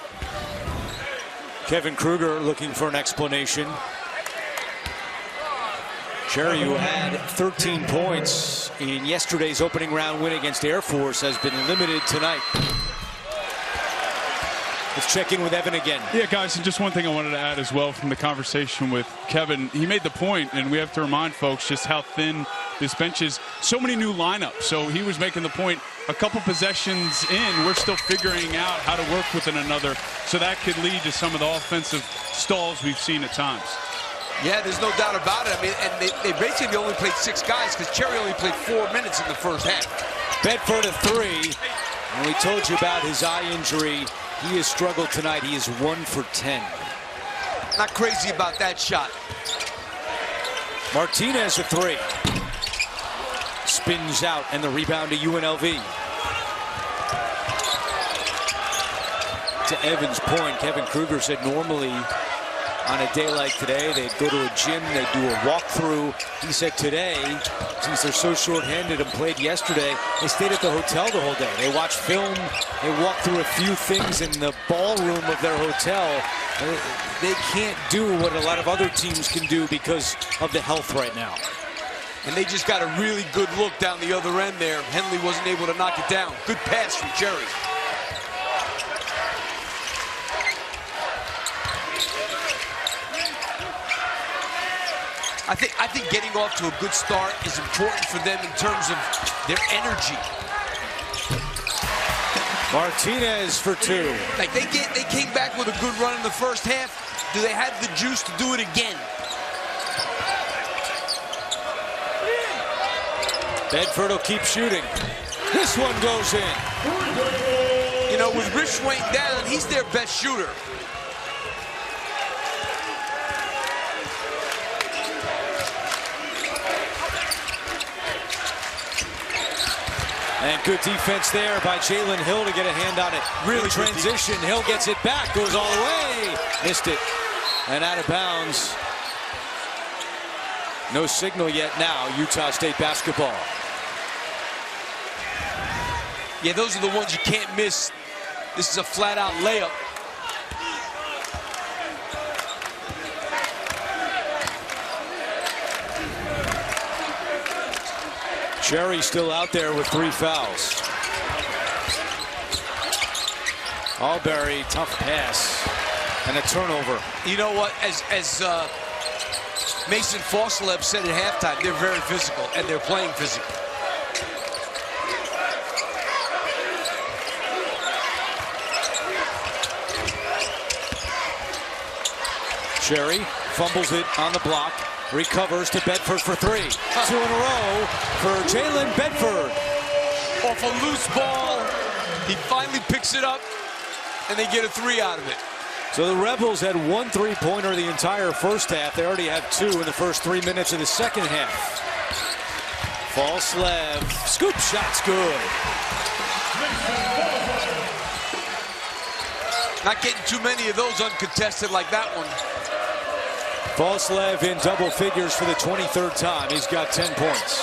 Kevin Kruger looking for an explanation. Cherry, who had 13 points in yesterday's opening round win against Air Force, has been limited tonight. Let's check in with Evan again. Yeah, guys, and just one thing I wanted to add as well from the conversation with Kevin. He made the point, and we have to remind folks just how thin this bench is. So many new lineups. So he was making the point, a couple possessions in, we're still figuring out how to work with one another. So that could lead to some of the offensive stalls we've seen at times. Yeah, there's no doubt about it. I mean, and they basically only played 6 guys because Cherry only played 4 minutes in the first half. Bedford at 3. And we told you about his eye injury. He has struggled tonight. He is 1 for 10. Not crazy about that shot. Martinez at 3. Spins out, and the rebound to UNLV. To Evan's point, Kevin Kruger said normally on a day like today, they'd go to a gym, they'd do a walkthrough. He said today, since they're so short-handed and played yesterday, they stayed at the hotel the whole day. They watched film, they walked through a few things in the ballroom of their hotel. They can't do what a lot of other teams can do because of the health right now. And they just got a really good look down the other end there. Henley wasn't able to knock it down. Good pass from Cherry. I think getting off to a good start is important for them in terms of their energy. Martinez for 2. Like they came back with a good run in the first half. Do they have the juice to do it again? Bedford will keep shooting. This one goes in. You know, with Rich Wayne down, he's their best shooter. And good defense there by Jalen Hill to get a hand on it. Really transition. Hill gets it back, goes all the way. Missed it. And out of bounds. No signal yet now, Utah State basketball. Yeah, those are the ones you can't miss. This is a flat-out layup. Cherry still out there with 3 fouls. Alberry, tough pass. And a turnover. You know what? As Mason Foslev said at halftime, they're very physical, and they're playing physical. Cherry fumbles it on the block, recovers to Bedford for 3. 2 in a row for Jalen Bedford. Off a loose ball, he finally picks it up, and they get a 3 out of it. So the Rebels had 1 3-pointer the entire first half. They already have 2 in the first 3 minutes of the second half. Foslev, scoop shot's good. Not getting too many of those uncontested like that one. Foslev in double figures for the 23rd time. He's got 10 points.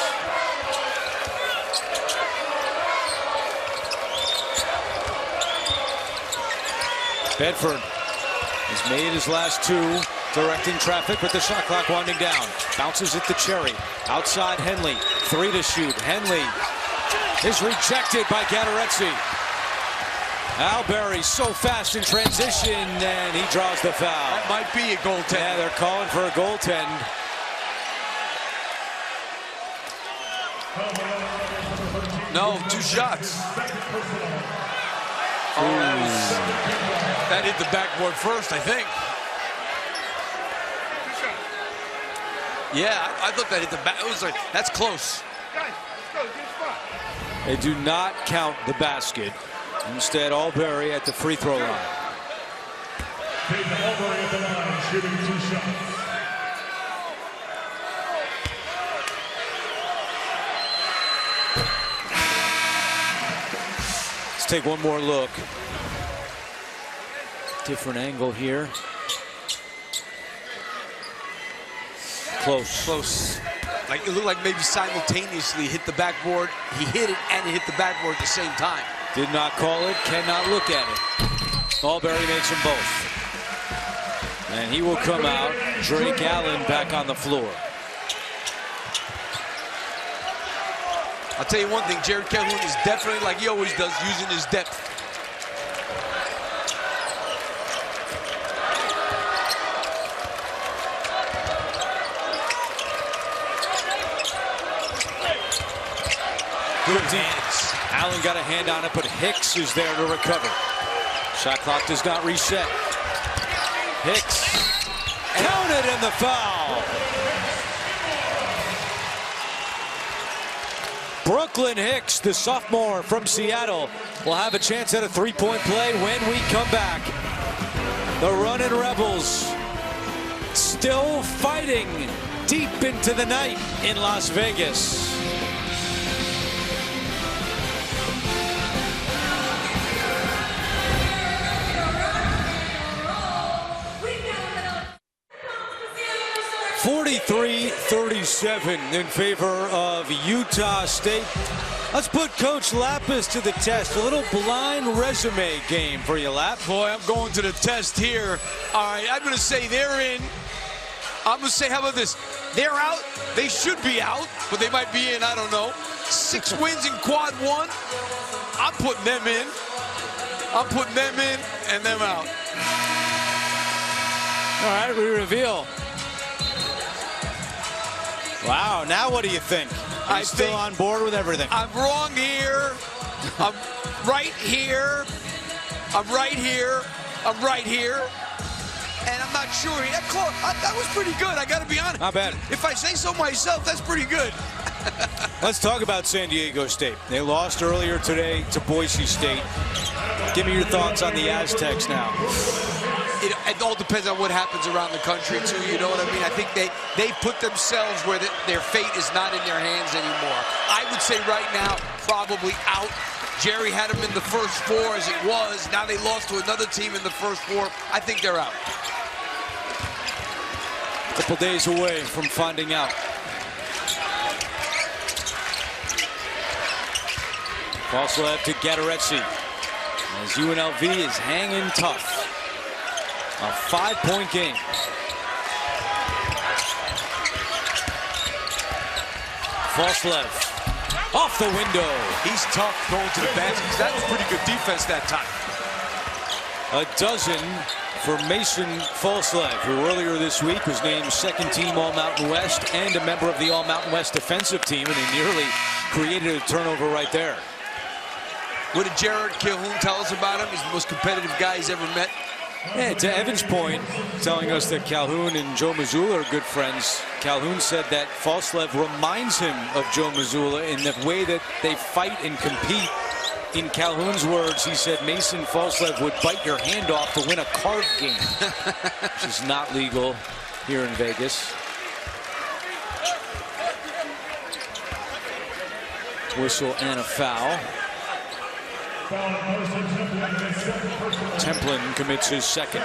Bedford has made his last 2, directing traffic with the shot clock winding down. Bounces it to Cherry. Outside Henley. 3 to shoot. Henley is rejected by Gaterezzi. Alberry so fast in transition, and he draws the foul. That might be a goaltend. Yeah, they're calling for a goaltend. No, 2 shots. Oh, that hit the backboard first, I think. Yeah, I thought that hit the back. It was like, that's close. Guys, let's go. Get a spot. They do not count the basket. Instead, Alberry at the free throw line. Alberry at the line, shooting 2 shots. Let's take one more look. Different angle here. Close. Close. Like it looked like maybe simultaneously hit the backboard. He hit it and it hit the backboard at the same time. Did not call it, cannot look at it. Alberry makes them both. And he will come out. Drake Allen back on the floor. I'll tell you one thing, Jared Calhoun is definitely, like he always does, using his depth. Good hands. Allen got a hand on it, but Hicks is there to recover. Shot clock does not reset. Hicks counted in the foul. Brooklyn Hicks, the sophomore from Seattle, will have a chance at a 3-point play when we come back. The Runnin' Rebels still fighting deep into the night in Las Vegas. (43-37) in favor of Utah State. Let's put Coach Lapis to the test. A little blind resume game for you, Lap. Boy, I'm going to the test here. All right, I'm going to say they're in. I'm going to say, how about this? They're out. They should be out, but they might be in. I don't know. 6 wins in quad 1. I'm putting them in. I'm putting them in and them out. All right, we reveal. Wow, now what do you think? I'm still on board with everything. I'm wrong here. I'm right here. I'm right here. I'm right here. And I'm not sure. That was pretty good. I got to be honest. Not bad. If I say so myself, that's pretty good. Let's talk about San Diego State. They lost earlier today to Boise State. Give me your thoughts on the Aztecs now. It all depends on what happens around the country, too. You know what I mean? I think they put themselves where their fate is not in their hands anymore. I would say right now, probably out. Jerry had them in the first 4 as it was. Now they lost to another team in the first 4. I think they're out. A couple days away from finding out. Foslev to Gaterezzi as UNLV is hanging tough. A 5-point game. Foslev off the window. He's tough going to the basket. That was pretty good defense that time. A dozen for Mason Falslev, who earlier this week was named second team All-Mountain West and a member of the All-Mountain West defensive team, and he nearly created a turnover right there. What did Jared Calhoun tell us about him? He's the most competitive guy he's ever met. Yeah, to Evan's point, telling us that Calhoun and Joe Mazzulla are good friends, Calhoun said that Falslev reminds him of Joe Mazzulla in the way that they fight and compete. In Calhoun's words, he said Mason Falslev would bite your hand off to win a card game, which is not legal here in Vegas. Whistle and a foul. Templin commits his second.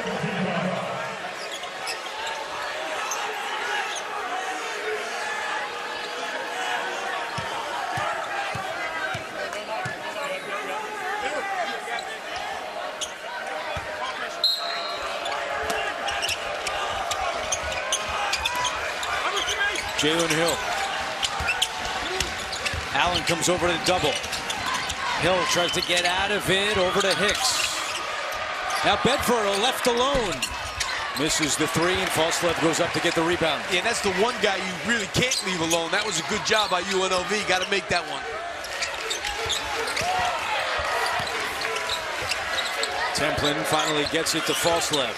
Jalen Hill. Allen comes over to the double. Hill tries to get out of it, over to Hicks. Now Bedford left alone. Misses the three, and Falslev goes up to get the rebound. Yeah, that's the one guy you really can't leave alone. That was a good job by UNLV. Got to make that one. Templin finally gets it to Falslev.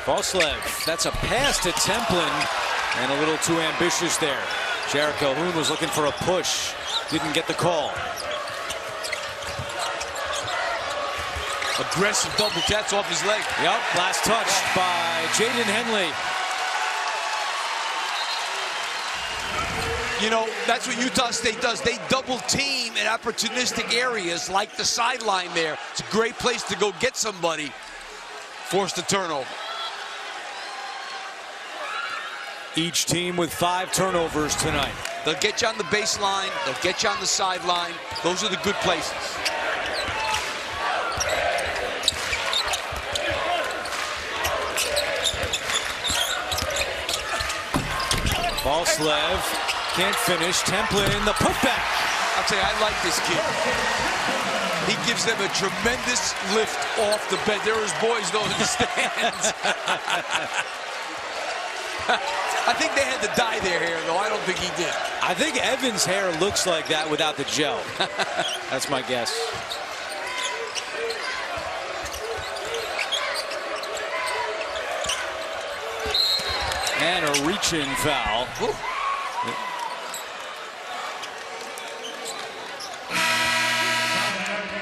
Falslev, that's a pass to Templin, and a little too ambitious there. Jared Calhoun was looking for a push, didn't get the call. Aggressive double jets off his leg. Yep, last touch by Jaden Henley. You know, that's what Utah State does. They double team in opportunistic areas like the sideline there. It's a great place to go get somebody. Force the turnover. Each team with 5 turnovers tonight. They'll get you on the baseline. They'll get you on the sideline. Those are the good places. Falslev can't finish. Templin, the putback. I'll tell you, I like this kid. He gives them a tremendous lift off the bench. There are his boys, though, in the stands. I think they had to dye their hair, though. I don't think he did. I think Evan's hair looks like that without the gel. That's my guess. And a reach-in foul. Ooh.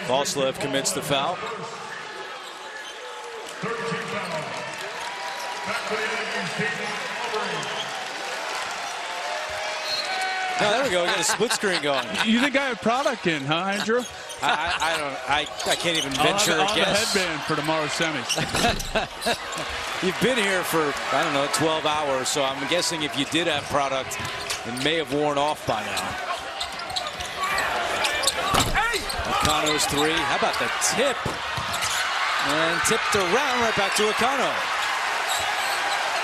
Falslev commits the foul. Oh, there we go. We got a split screen going. You think I have product in, huh, Andrew? I can't even venture a guess. I'll have a headband for tomorrow's semis. You've been here for, I don't know, 12 hours, so I'm guessing if you did have product, it may have worn off by now. Akano's three. How about the tip? And tipped around right back to Akano.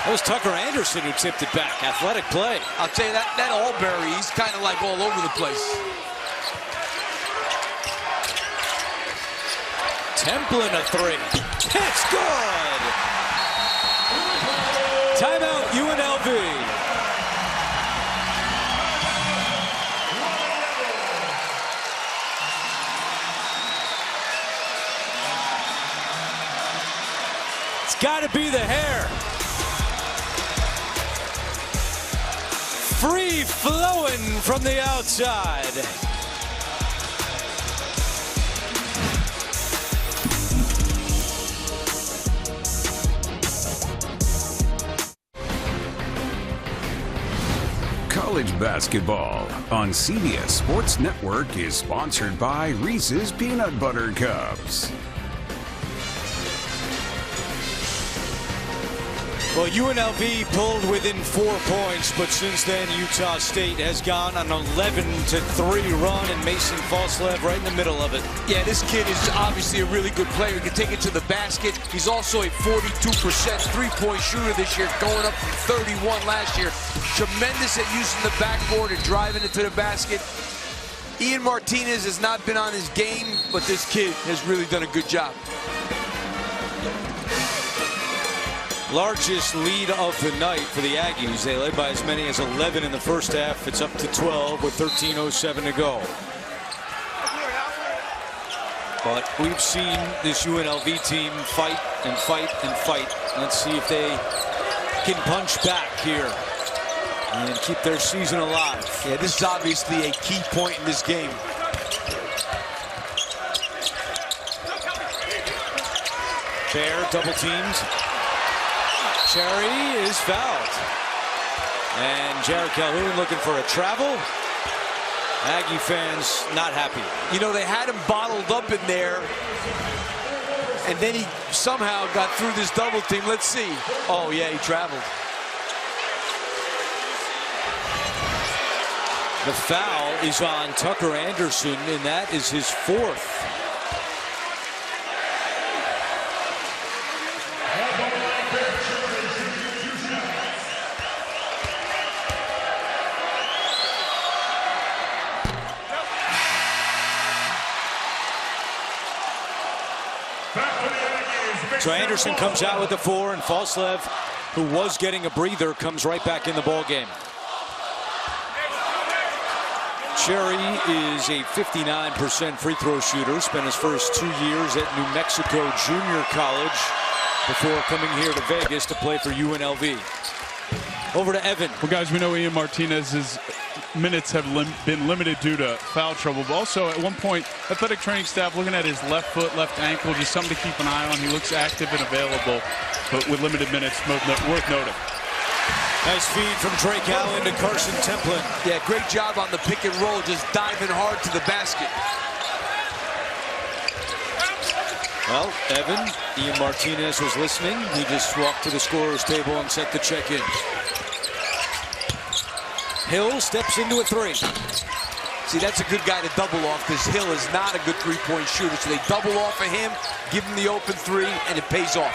That was Tucker Anderson who tipped it back. Athletic play. I'll tell you, that Albury, he's kind of like all over the place. Templin a three. It's good. Timeout UNLV. It's got to be the hair. Free flowing from the outside. College basketball on CBS Sports Network is sponsored by Reese's Peanut Butter Cups. Well, UNLV pulled within 4 points, but since then Utah State has gone on an 11-3 run, and Mason Falslev right in the middle of it. Yeah, this kid is obviously a really good player. He can take it to the basket. He's also a 42% three-point shooter this year, going up from 31 last year. Tremendous at using the backboard and driving it to the basket. Ian Martinez has not been on his game, but this kid has really done a good job. Largest lead of the night for the Aggies. They led by as many as 11 in the first half. It's up to 12 with 13:07 to go. But we've seen this UNLV team fight and fight and fight. Let's see if they can punch back here and keep their season alive. Yeah, this is obviously a key point in this game. Bear double teamed. Cherry is fouled. And Jared Calhoun looking for a travel. Aggie fans not happy. You know, they had him bottled up in there, and then he somehow got through this double team. Let's see. Oh, yeah, he traveled. The foul is on Tucker Anderson, and that is his 4th. So Anderson comes out with the 4, and Falslev, who was getting a breather, comes right back in the ball game. Cherry is a 59% free throw shooter. Spent his first 2 years at New Mexico Junior College before coming here to Vegas to play for UNLV. Over to Evan. Well, guys, we know Ian Martinez's minutes have been limited due to foul trouble, but also at one point, athletic training staff looking at his left foot, left ankle, just something to keep an eye on. He looks active and available, but with limited minutes, worth noting. Nice feed from Drake Allen to Carson Templin. Yeah, great job on the pick and roll, just diving hard to the basket. Well, Evan, Ian Martinez was listening. He just walked to the scorer's table and set the check in. Hill steps into a 3. See, that's a good guy to double off, because Hill is not a good three-point shooter. So they double off of him, give him the open 3, and it pays off.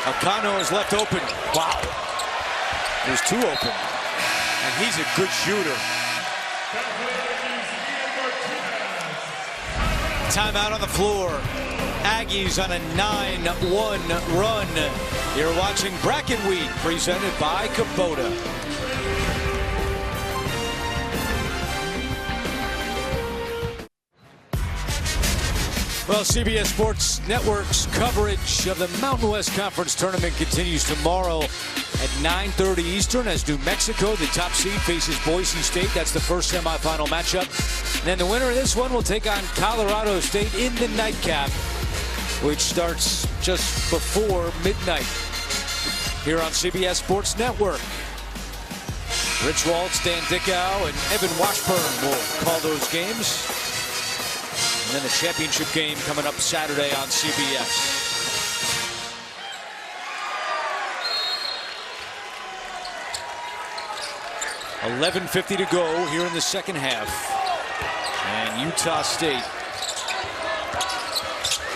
Akano is left open. Wow. There's 2 open. And he's a good shooter. Timeout on the floor. Aggies on a 9-1 run. You're watching Bracket Week presented by Kubota. Well, CBS Sports Network's coverage of the Mountain West Conference Tournament continues tomorrow at 9:30 Eastern as New Mexico, the top seed, faces Boise State. That's the first semifinal matchup. And then the winner of this one will take on Colorado State in the nightcap, which starts just before midnight here on CBS Sports Network. Rich Waltz, Dan Dickow, and Evan Washburn will call those games. And then the championship game coming up Saturday on CBS. .11:50 to go here in the second half. And Utah State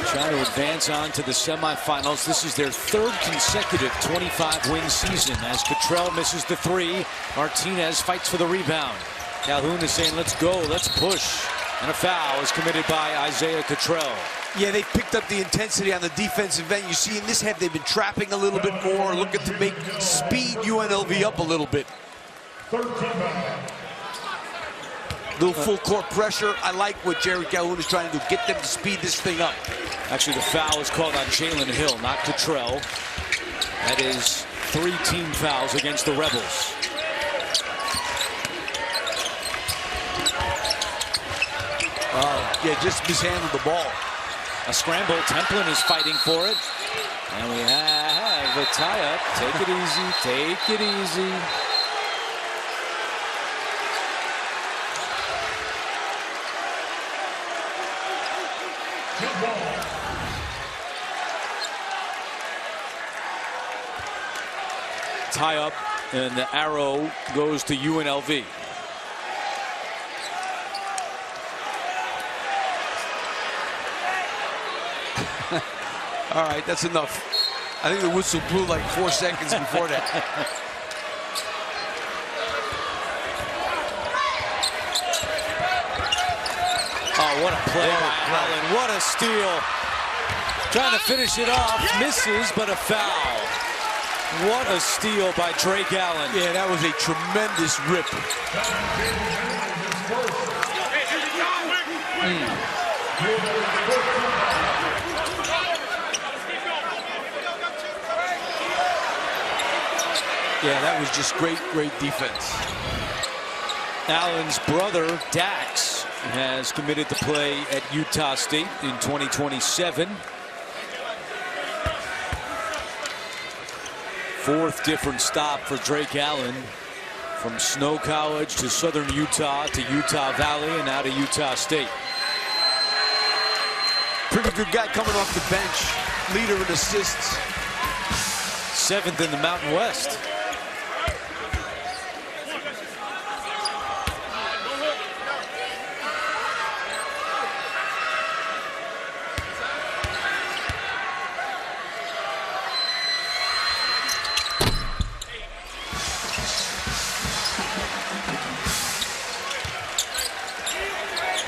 trying to advance on to the semifinals. This is their 3rd consecutive 25-win season as Cottrell misses the 3. Martinez fights for the rebound. Calhoun is saying, let's go, let's push. And a foul is committed by Isaiah Cottrell. Yeah, they picked up the intensity on the defensive end. You see in this half, they've been trapping a little bit more, looking to make speed UNLV up a little bit. Little full court pressure. I like what Jared Calhoun is trying to do, get them to speed this thing up. Actually, the foul is called on Jalen Hill, not Cottrell. That is 3 team fouls against the Rebels. Yeah, just mishandled the ball. A scramble. Templin is fighting for it. And we have of a tie-up. Take it easy. Take it easy. Tie up, and the arrow goes to UNLV. All right, that's enough. I think the whistle blew like 4 seconds before that. Oh, what a play by Allen. What a steal. Trying to finish it off. Misses, but a foul. What a steal by Drake Allen. Yeah, that was a tremendous rip. Yeah, that was just great defense. Allen's brother, Dax, has committed to play at Utah State in 2027. Fourth different stop for Drake Allen, from Snow College to Southern Utah to Utah Valley and now to Utah State. Pretty good guy coming off the bench. Leader in assists. 7th in the Mountain West.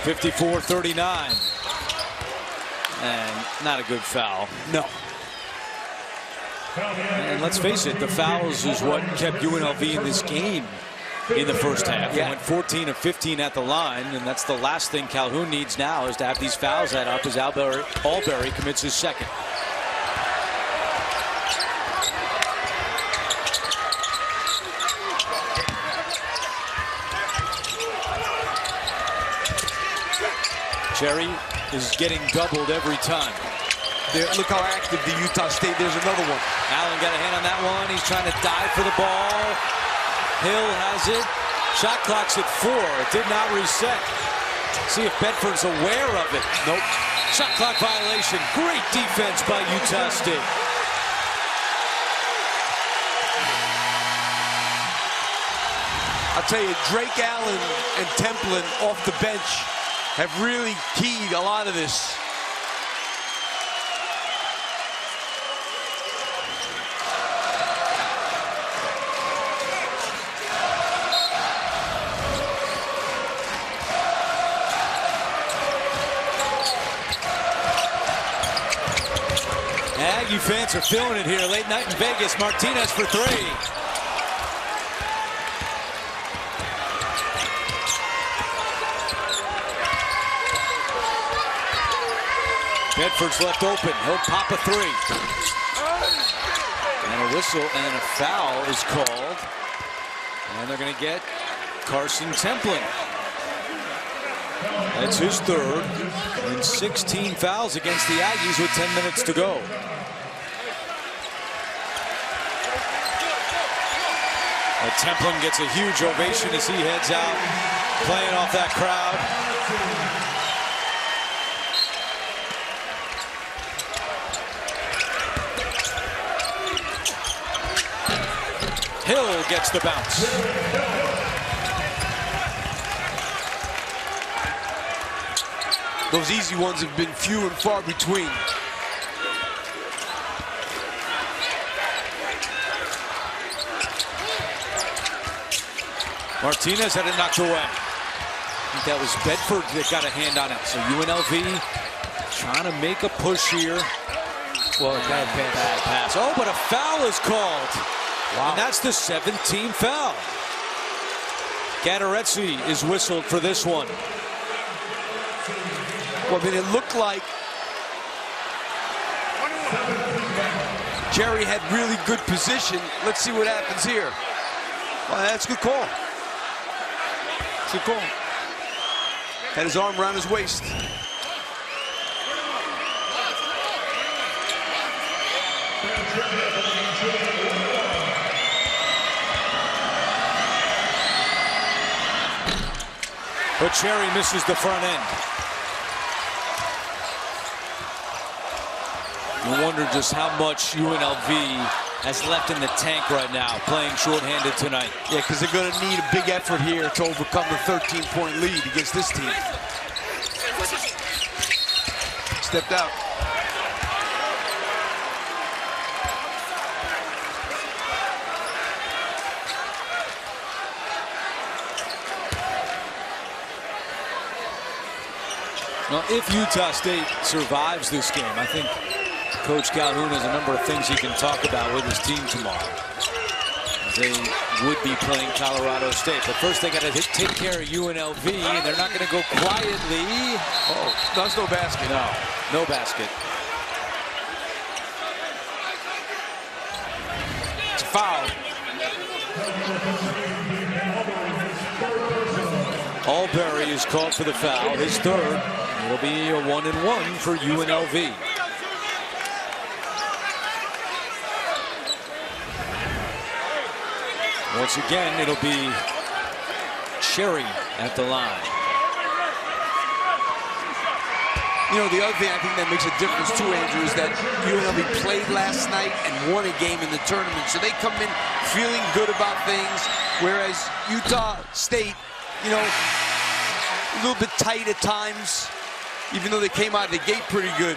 .54-39. And not a good foul. No. And let's face it, the fouls is what kept UNLV in this game in the first half. They went 14 of 15 at the line, and that's the last thing Calhoun needs now, is to have these fouls add up as Albury commits his second. Cherry is getting doubled every time. Look how active the Utah State. There's another one. Allen got a hand on that one. He's trying to dive for the ball. Hill has it. Shot clock's at 4. It did not reset. See if Bedford's aware of it. Nope. Shot clock violation. Great defense by Utah State. I'll tell you, Drake Allen and Templin off the bench have really keyed a lot of this. Aggie fans are feeling it here. Late night in Vegas. Martinez for 3. Bedford's left open. He'll pop a 3. And a whistle and a foul is called. And they're going to get Carson Templin. That's his 3rd. And 16 fouls against the Aggies with 10 minutes to go. And Templin gets a huge ovation as he heads out, playing off that crowd. Hill gets the bounce. Those easy ones have been few and far between. Martinez had it knocked away. I think that was Bedford that got a hand on it. So UNLV trying to make a push here. Well, bad pass. Oh, but a foul is called. Wow. And that's the 17th foul. Gadarezzi is whistled for this one. Well, I mean, it looked like Jerry had really good position. Let's see what happens here. Well, that's a good call. It's a good call. Had his arm around his waist. but Cherry misses the front end. I wonder just how much UNLV has left in the tank right now, playing shorthanded tonight. Yeah, because they're going to need a big effort here to overcome the 13-point lead against this team. Stepped out. Well, if Utah State survives this game, I think Coach Calhoun has a number of things he can talk about with his team tomorrow. They would be playing Colorado State, but first they got to take care of UNLV, and they're not going to go quietly. Oh, that's no basket. No basket. It's a foul. Albury is called for the foul, his third. It'll be a 1-and-1 for UNLV. Once again, it'll be Cherry at the line. You know, the other thing I think that makes a difference too, Andrew, is that UNLV played last night and won a game in the tournament. So they come in feeling good about things, whereas Utah State, you know, a little bit tight at times, even though they came out of the gate pretty good.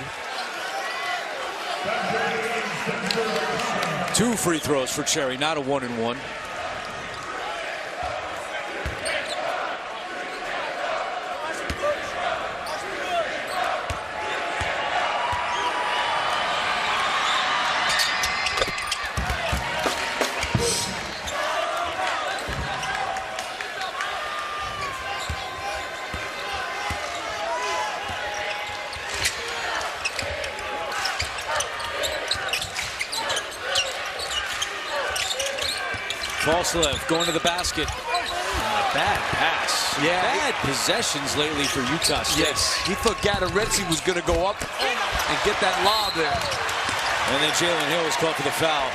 2 free throws for Cherry, not a 1-and-1. Falslev going to the basket. Bad pass. Yeah. Bad possessions lately for Utah State. Yes. He thought Gadaretse was going to go up and get that lob there. And then Jalen Hill was called for the foul.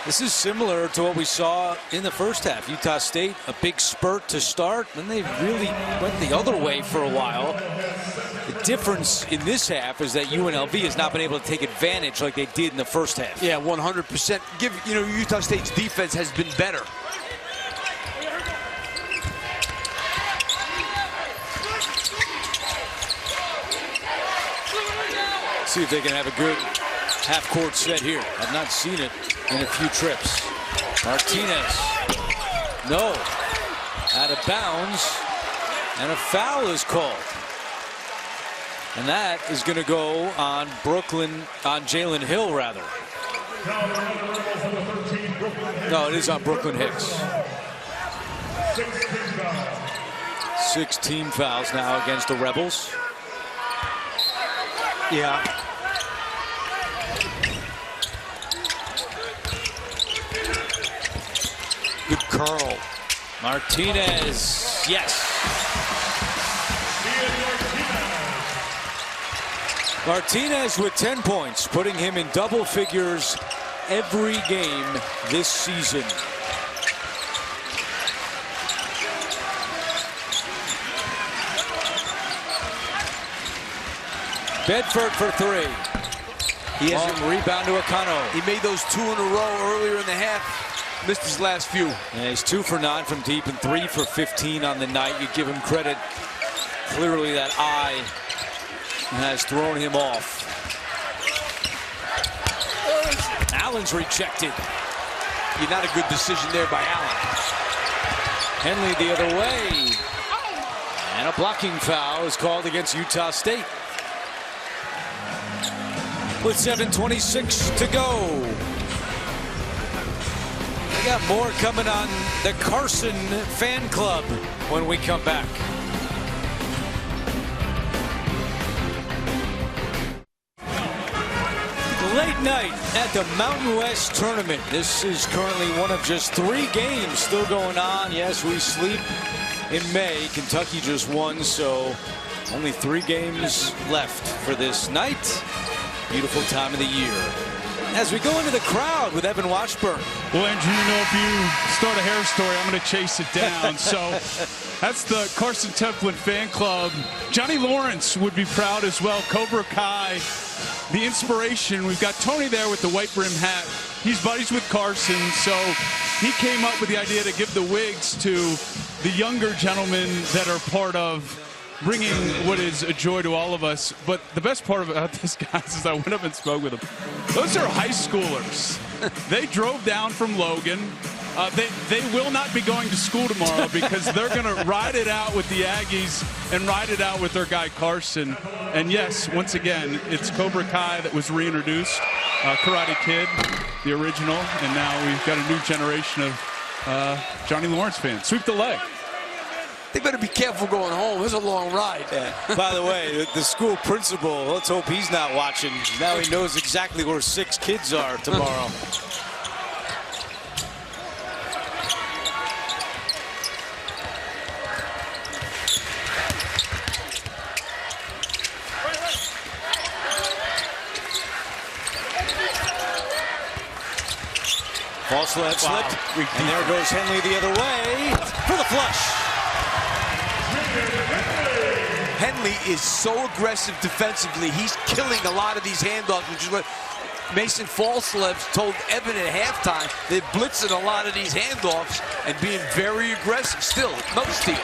This is similar to what we saw in the first half. Utah State, a big spurt to start, then they really went the other way for a while. The difference in this half is that UNLV has not been able to take advantage like they did in the first half. Yeah, 100%. You know, Utah State's defense has been better. See if they can have a good half-court set here. I've not seen it in a few trips. Martinez. No. Out of bounds. And a foul is called. And that is going to go on Jalen Hill, rather. No, it is on Brooklyn Hicks. 6 team fouls now against the Rebels. Yeah. Good curl. Martinez, yes. Martinez with 10 points, putting him in double figures every game this season. Bedford for 3. He has a rebound to Akano. He made those 2 in a row earlier in the half. Missed his last few. And he's 2 for 9 from deep and 3 for 15 on the night. You give him credit. Clearly that eye has thrown him off. Allen's rejected. Not a good decision there by Allen. Henley the other way. And a blocking foul is called against Utah State. With 7:26 to go. We got more coming on the Carson Fan Club when we come back. Late night at the Mountain West Tournament. This is currently one of just 3 games still going on. Yes, we sleep in May. Kentucky just won, so only 3 games left for this night. Beautiful time of the year. as we go into the crowd with Evan Washburn. Well, Andrew, you know, if you start a hair story, I'm going to chase it down. So that's the Carson Templin Fan Club. Johnny Lawrence would be proud as well. Cobra Kai, the inspiration. We've got Tony there with the white brim hat. He's buddies with Carson, so he came up with the idea to give the wigs to the younger gentlemen that are part of bringing what is a joy to all of us. But the best part about this, guys, is I went up and spoke with them. Those are high schoolers. They drove down from Logan. They will not be going to school tomorrow because they're going to ride it out with the Aggies and ride it out with their guy Carson. And yes, once again, it's Cobra Kai that was reintroduced, Karate Kid, the original, and now we've got a new generation of Johnny Lawrence fans. Sweep the leg. They better be careful going home. It's a long ride. Yeah. By the way, the school principal, let's hope he's not watching. Now he knows exactly where 6 kids are tomorrow. False slip, slipped, and there goes Henley the other way for the flush. Henley is so aggressive defensively. He's killing a lot of these handoffs, which is what Mason Falslebs told Evan at halftime. They're blitzing a lot of these handoffs and being very aggressive. Still, another steal.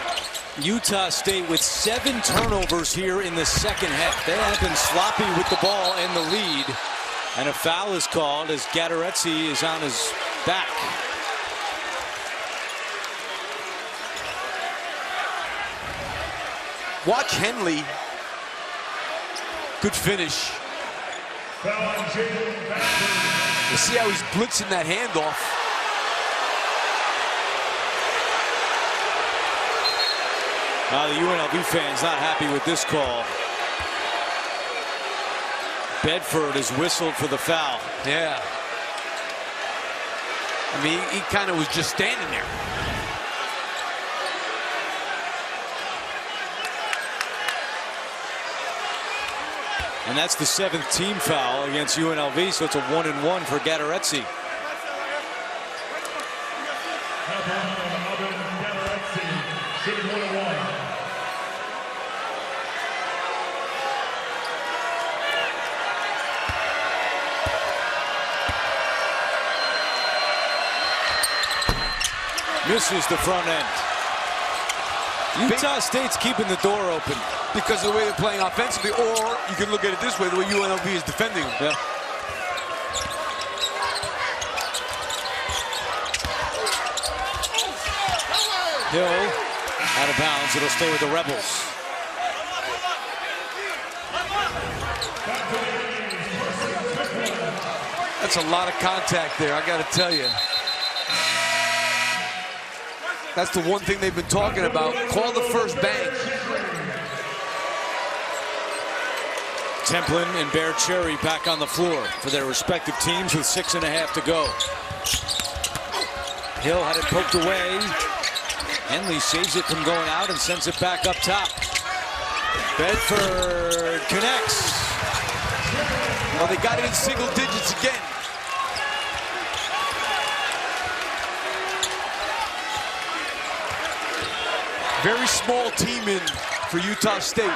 Utah State with 7 turnovers here in the second half. They have been sloppy with the ball and the lead. And a foul is called as Gattaretzi is on his back. Watch Henley. Good finish. You see how he's blitzing that handoff. The UNLV fans not happy with this call. Bedford is whistled for the foul. Yeah. I mean, he kind of was just standing there. And that's the 7th team foul against UNLV, so it's a 1-and-1 for Gattaretzi. Misses the front end. Utah State's keeping the door open. Because of the way they're playing offensively, or you can look at it this way, the way UNLV is defending them. Yeah. Hill out of bounds. It'll stay with the Rebels. That's a lot of contact there, I got to tell you. That's the one thing they've been talking about. Call the first bang. Templin and Bear Cherry back on the floor for their respective teams with 6.5 to go. Hill had it poked away. Henley saves it from going out and sends it back up top. Bedford connects. Well, they got it in single digits again. Very small team in for Utah State.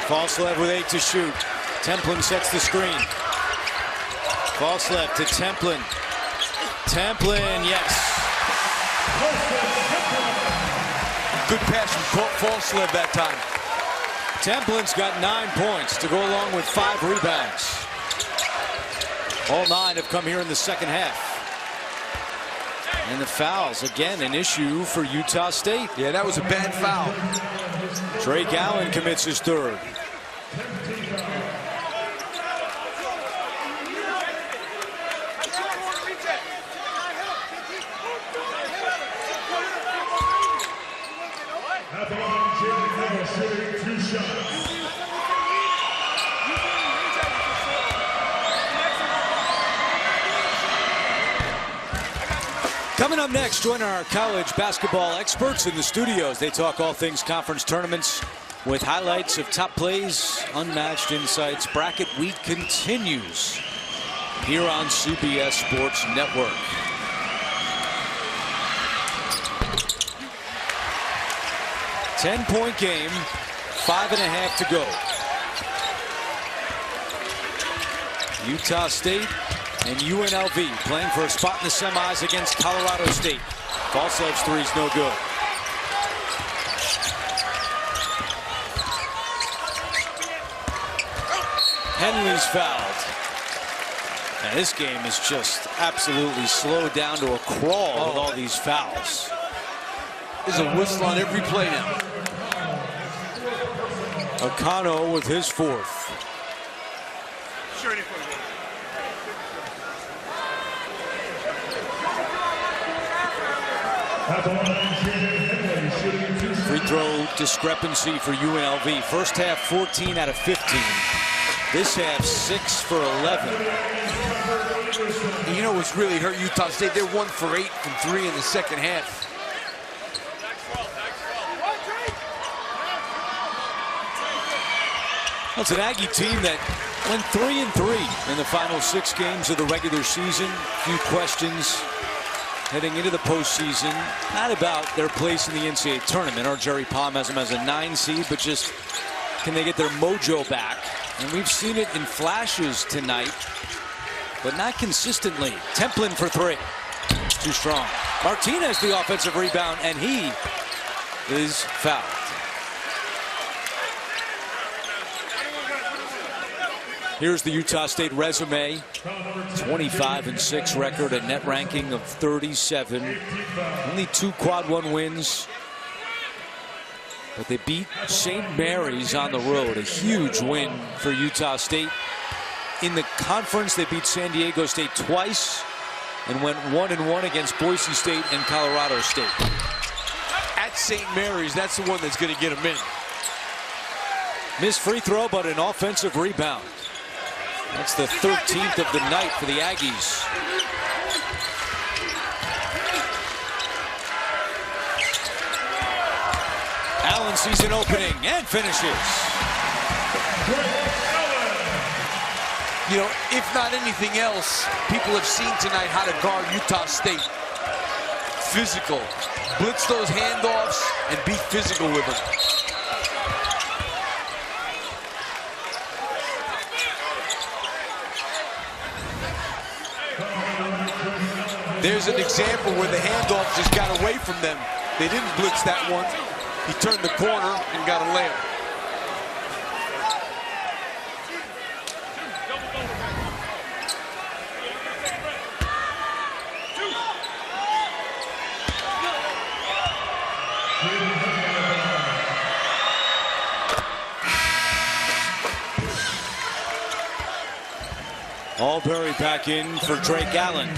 Falslev with 8 to shoot. Templin sets the screen. Falslev to Templin. Templin, yes. Good pass from Falslev that time. Templin's got 9 points to go along with 5 rebounds. All 9 have come here in the second half. And the fouls, again, an issue for Utah State. Yeah, that was a bad foul. Drake Allen commits his 3rd. Coming up next, join our college basketball experts in the studios. They talk all things conference tournaments with highlights of top plays, unmatched insights. Bracket week continues here on CBS Sports Network. Ten-point game, 5.5 to go. Utah State and UNLV playing for a spot in the semis against Colorado State. Falsev's three is no good. Henley's fouled. And this game is just absolutely slowed down to a crawl with all these fouls. There's a whistle on every play now. Akano with his fourth. Free throw discrepancy for UNLV. First half 14 out of 15. This half 6 for 11. And you know what's really hurt Utah State? They're 1 for 8 from 3 in the second half. Well, it's an Aggie team that went 3-3 in the final 6 games of the regular season. Few questions heading into the postseason. Not about their place in the NCAA tournament, or Jerry Palm has them as a 9 seed, but just can they get their mojo back? And we've seen it in flashes tonight, but not consistently. Templin for 3. Too strong. Martinez the offensive rebound, and he is fouled. Here's the Utah State resume. 25-6 record, a net ranking of 37. Only 2 quad 1 wins. But they beat St. Mary's on the road. A huge win for Utah State. In the conference, they beat San Diego State twice and went 1-1 against Boise State and Colorado State. At St. Mary's, that's the one that's going to get them in. Missed free throw, but an offensive rebound. That's the 13th of the night for the Aggies. Allen sees an opening and finishes. You know, if not anything else, people have seen tonight how to guard Utah State. Physical. Blitz those handoffs and be physical with them. There's an example where the handoff just got away from them. They didn't blitz that one. He turned the corner and got a layup. Albury back in for Drake Allen.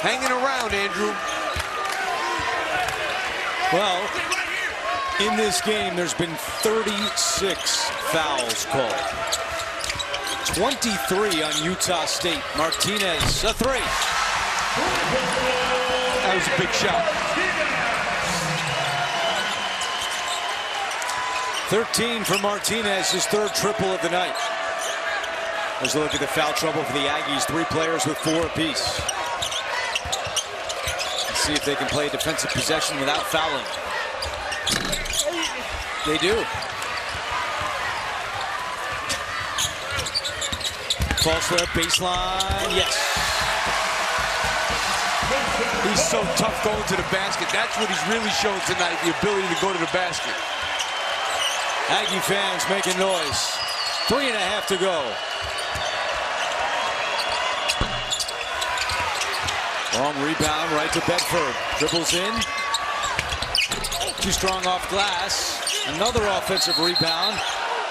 Hanging around, Andrew. Well, in this game, there's been 36 fouls called. 23 on Utah State. Martinez, a 3. That was a big shot. 13 for Martinez, his 3rd triple of the night. There's a look at the foul trouble for the Aggies. 3 players with 4 apiece. Let's see if they can play defensive possession without fouling. They do. False layup, baseline, yes. He's so tough going to the basket. That's what he's really shown tonight, the ability to go to the basket. Aggie fans making noise. 3.5 to go. Long rebound right to Bedford. Dribbles in. Too strong off glass. Another offensive rebound.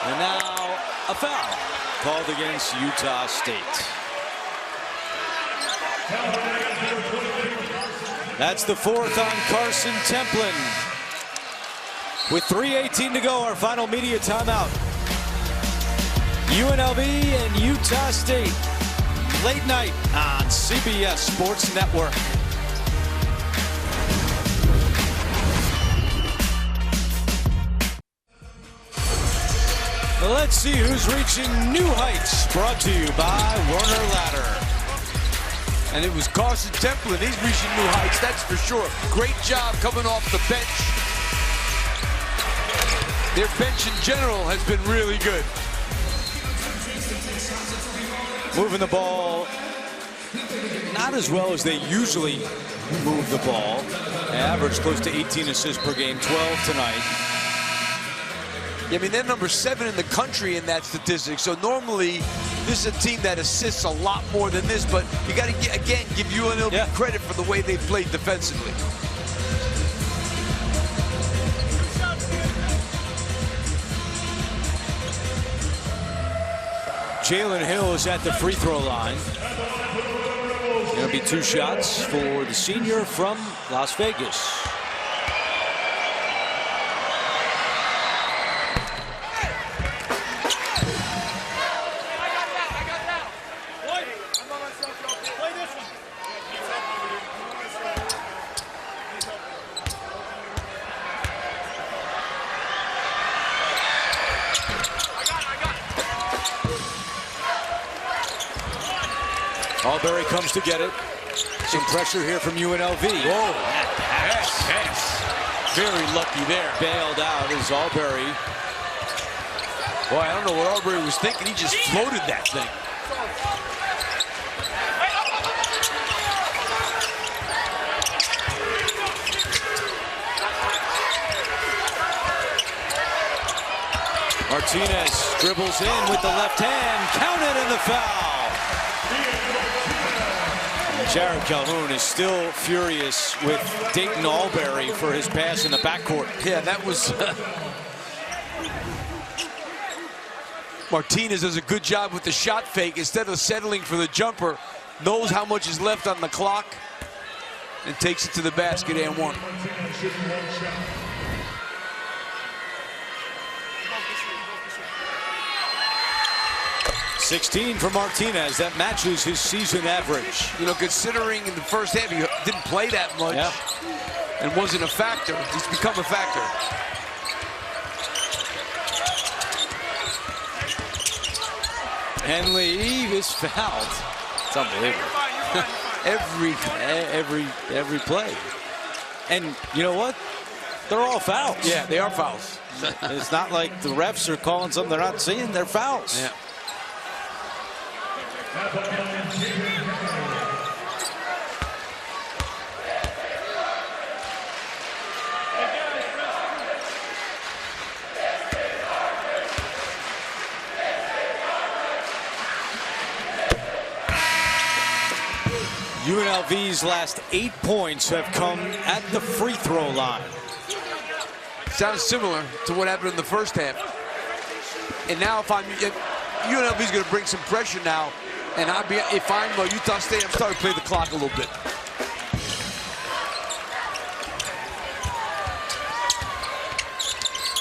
And now a foul called against Utah State. That's the 4th on Carson Templin. With 3:18 to go, our final media timeout. UNLV and Utah State. Late night on CBS Sports Network. Let's see who's reaching new heights. Brought to you by Werner Ladder. And it was Carson Templin. He's reaching new heights, that's for sure. Great job coming off the bench. Their bench in general has been really good. Moving the ball not as well as they usually move the ball. Average close to 18 assists per game, 12 tonight. Yeah, I mean, they're number 7 in the country in that statistic. So normally, this is a team that assists a lot more than this. But you got to, again, give UNLV credit for the way they played defensively. Jalen Hill is at the free throw line. Going to be 2 shots for the senior from Las Vegas. Alberry comes to get it. Some pressure here from UNLV. Whoa, Pass. Very lucky there. Bailed out is Alberry. Boy, I don't know what Alberry was thinking. He just floated that thing. Martinez dribbles in with the left hand. Counted in the foul. Jared Calhoun is still furious with Dayton Alberry for his pass in the backcourt. Yeah, that was... Martinez does a good job with the shot fake. Instead of settling for the jumper, knows how much is left on the clock and takes it to the basket and one. 16 for Martinez. That matches his season average. You know, considering in the first half he didn't play that much and wasn't a factor, he's become a factor. Henley is fouled. It's unbelievable. every play. And you know what? They're all fouls. Yeah, they are fouls. It's not like the refs are calling something they're not seeing. They're fouls. Yeah. UNLV's last 8 points have come at the free throw line. Sounds similar to what happened in the first half. And now if UNLV's going to bring some pressure now, and if I'm Utah State, I'm starting to play the clock a little bit.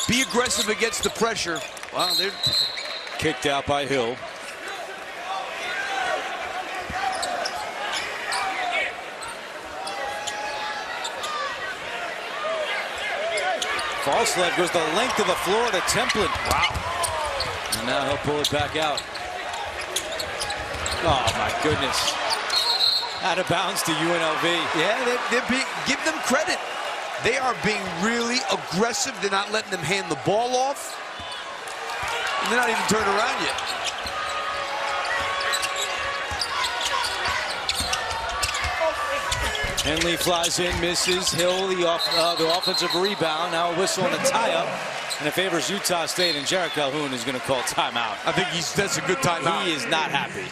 Be aggressive against the pressure. Wow, they're kicked out by Hill. Falsled goes the length of the floor to Templin. Wow. And now he'll pull it back out. Oh, my goodness. Out of bounds to UNLV. Yeah, give them credit. They are being really aggressive. They're not letting them hand the ball off. And they're not even turned around yet. Henley flies in, misses. Hill, the offensive rebound. Now a whistle and a tie-up. And it favors Utah State, and Jared Calhoun is going to call timeout. I think that's a good timeout. He is not happy.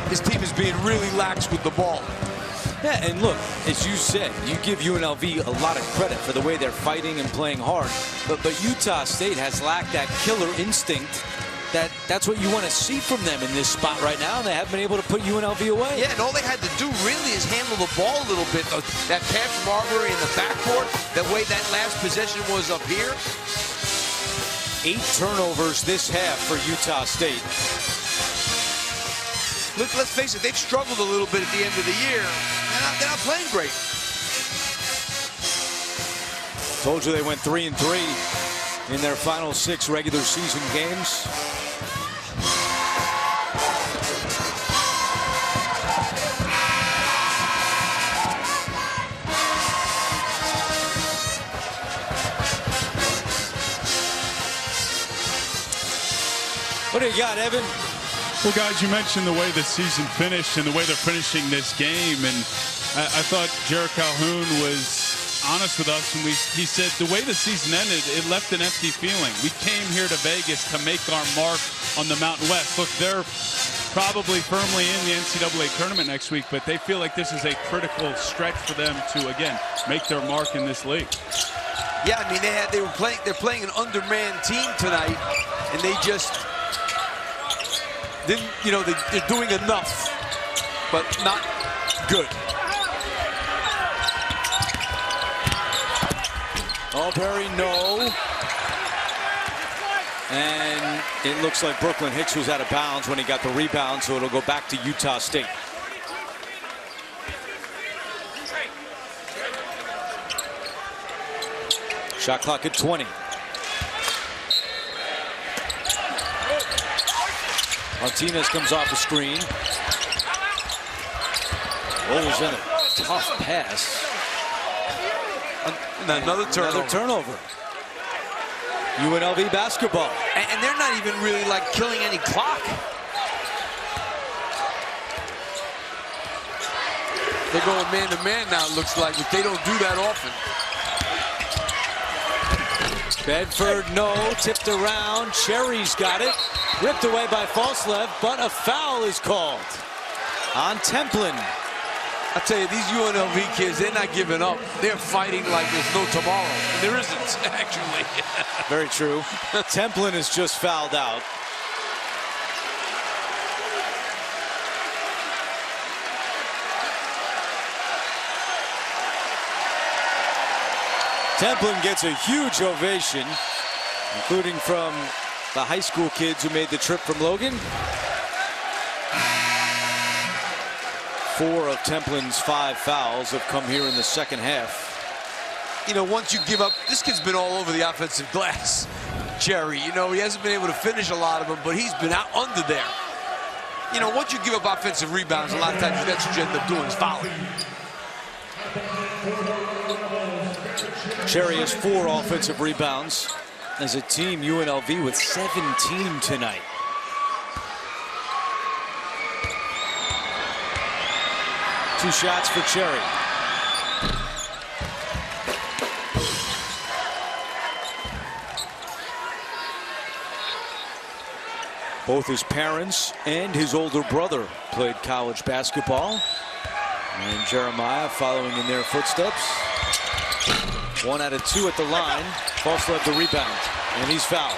His team is being really lax with the ball. Yeah, and look, as you said, you give UNLV a lot of credit for the way they're fighting and playing hard. But Utah State has lacked that killer instinct that's what you want to see from them in this spot right now. And they haven't been able to put UNLV away. Yeah, and all they had to do really is handle the ball a little bit. That pass from Marbury in the backcourt, the way that last possession was up here. 8 turnovers this half for Utah State. Let's face it, they've struggled a little bit at the end of the year. They're not playing great. Told you they went 3-3 in their final 6 regular season games. What do you got, Evan? Well, guys, you mentioned the way the season finished and the way they're finishing this game, and I thought Jared Calhoun was honest with us, and he said the way the season ended, it left an empty feeling. We came here to Vegas to make our mark on the Mountain West. Look, they're probably firmly in the NCAA tournament next week, but they feel like this is a critical stretch for them to, again, make their mark in this league. Yeah, I mean, they're playing an undermanned team tonight, and they just didn't, you know, they're doing enough, but not good. Albury, no. And it looks like Brooklyn Hicks was out of bounds when he got the rebound, so it'll go back to Utah State. Shot clock at 20. Martinez comes off the screen. Rolls in a tough pass. Another turnover. UNLV basketball. And they're not even really like killing any clock. They're going man to man now, it looks like, but they don't do that often. Bedford, no, tipped around. Cherry's got it. Ripped away by Falslev, but a foul is called on Templin. I tell you, these UNLV kids, they're not giving up. They're fighting like there's no tomorrow. And there isn't, actually. Very true. Templin is just fouled out. Templin gets a huge ovation, including from the high school kids who made the trip from Logan. 4 of Templin's 5 fouls have come here in the second half. You know, once you give up, this kid's been all over the offensive glass, Jerry. You know, he hasn't been able to finish a lot of them, but he's been out under there. You know, once you give up offensive rebounds, a lot of times that's what you end up doing is fouling. Cherry has 4 offensive rebounds as a team. UNLV with 17 tonight. Two shots for Cherry. Both his parents and his older brother played college basketball. And Jeremiah following in their footsteps. 1 out of 2 at the line. Falslev the rebound, and he's fouled.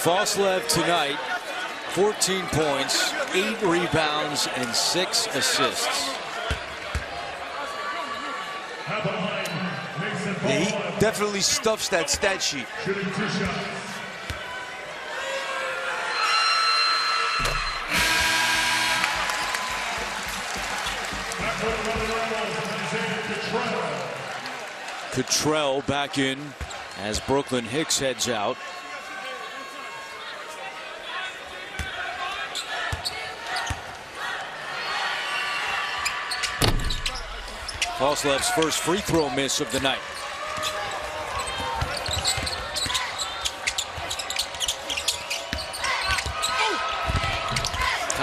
Falslev tonight, 14 points, 8 rebounds, and 6 assists. Yeah, he definitely stuffs that stat sheet. Cottrell back in as Brooklyn Hicks heads out. Falslev's first free throw miss of the night.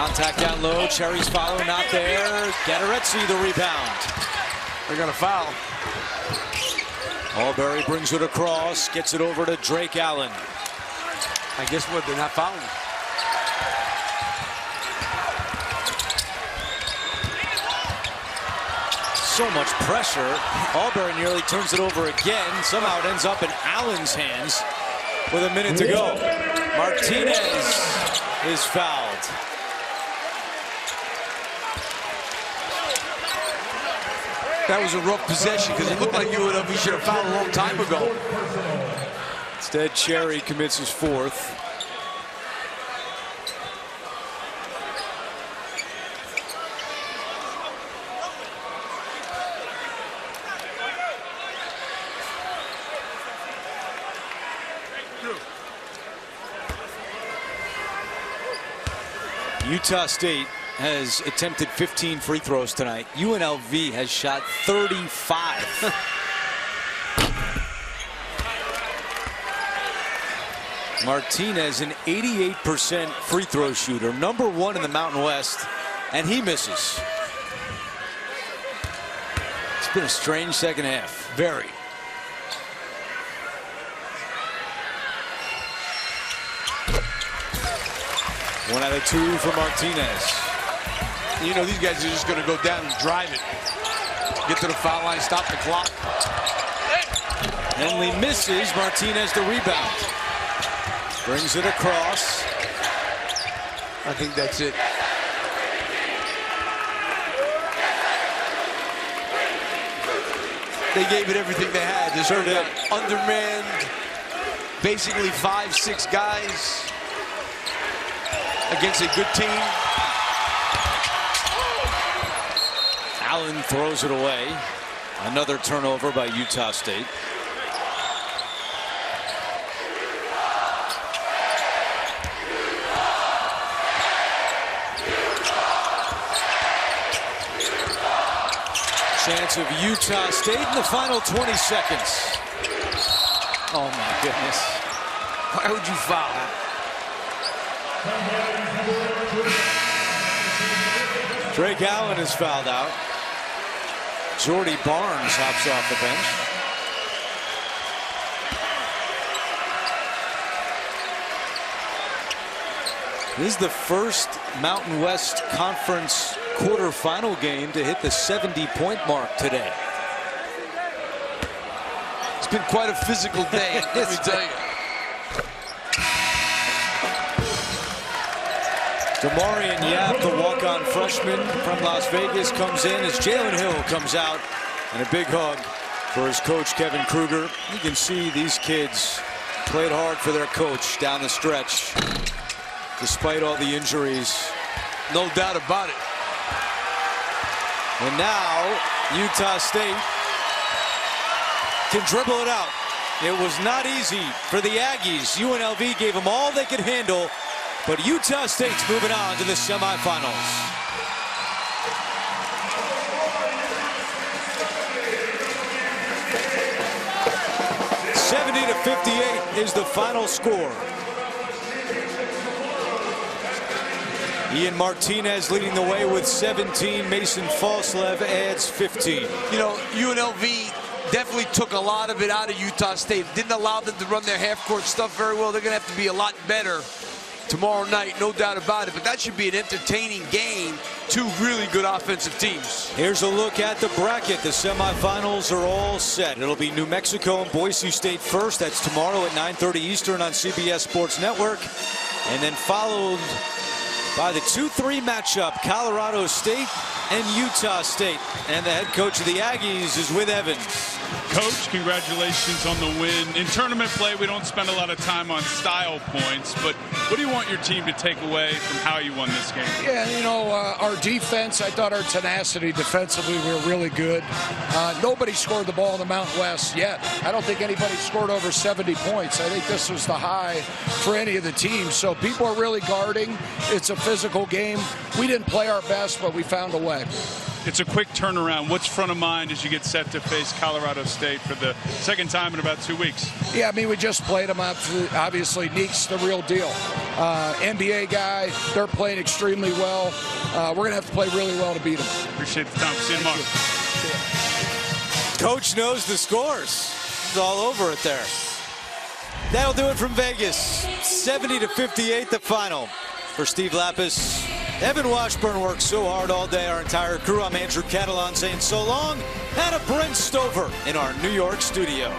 Contact down low. Cherry's following, not there. Gatoretzi the rebound. They're going to foul. Albury brings it across, gets it over to Drake Allen. I guess what? They're not fouling. So much pressure. Albury nearly turns it over again. Somehow it ends up in Allen's hands with a minute to go. Martinez is fouled. That was a rough possession because it looked like UNLV should have fouled a long time ago. Instead, Cherry commits his fourth. Utah State has attempted 15 free throws tonight. UNLV has shot 35. Martinez, an 88% free throw shooter, #1 in the Mountain West, and he misses. It's been a strange second half. Very. One out of two for Martinez. You know, these guys are just going to go down and drive it. Get to the foul line, stop the clock. Henley misses. Martinez the rebound. Brings it across. I think that's it. They gave it everything they had. They sort of undermanned, basically 5-6 guys against a good team. Allen throws it away. Another turnover by Utah State. Chance of Utah State in the final 20 seconds. Oh my goodness. Why would you foul? Drake Allen is fouled out. Jordy Barnes hops off the bench. This is the first Mountain West Conference quarterfinal game to hit the 70-point mark today. It's been quite a physical day, let me tell you. Demarion Yap, the walk-on freshman from Las Vegas, comes in as Jalen Hill comes out, and a big hug for his coach, Kevin Kruger. You can see these kids played hard for their coach down the stretch, despite all the injuries. No doubt about it. And now, Utah State can dribble it out. It was not easy for the Aggies. UNLV gave them all they could handle. But Utah State's moving on to the semifinals. (70-58) is the final score. Ian Martinez leading the way with 17. Mason Falslev adds 15. You know, UNLV definitely took a lot of it out of Utah State. Didn't allow them to run their half-court stuff very well. They're going to have to be a lot better tomorrow night, no doubt about it. But that should be an entertaining game. Two really good offensive teams. Here's a look at the bracket. The semifinals are all set. It'll be New Mexico and Boise State first. That's tomorrow at 9:30 Eastern on CBS Sports Network. And then followed by the 2-3 matchup, Colorado State and Utah State. And the head coach of the Aggies is with Evan. Coach, congratulations on the win. In tournament play, we don't spend a lot of time on style points, but what do you want your team to take away from how you won this game? Yeah, you know, our defense, I thought our tenacity defensively, we were really good. Nobody scored the ball in the Mountain West yet. I don't think anybody scored over 70 points. I think this was the high for any of the teams. So people are really guarding. It's a physical game. We didn't play our best, but we found a way. It's a quick turnaround. What's front of mind as you get set to face Colorado State for the second time in about 2 weeks? Yeah, I mean, we just played them up. Obviously, Neek's the real deal. NBA guy. They're playing extremely well. We're going to have to play really well to beat them. Appreciate the time. See you tomorrow. Coach knows the scores. It's all over it there. That'll do it from Vegas. 70-58 the final for Steve Lapis. Evan Washburn worked so hard all day, our entire crew. I'm Andrew Catalan saying so long, and a Brent Stover in our New York studio.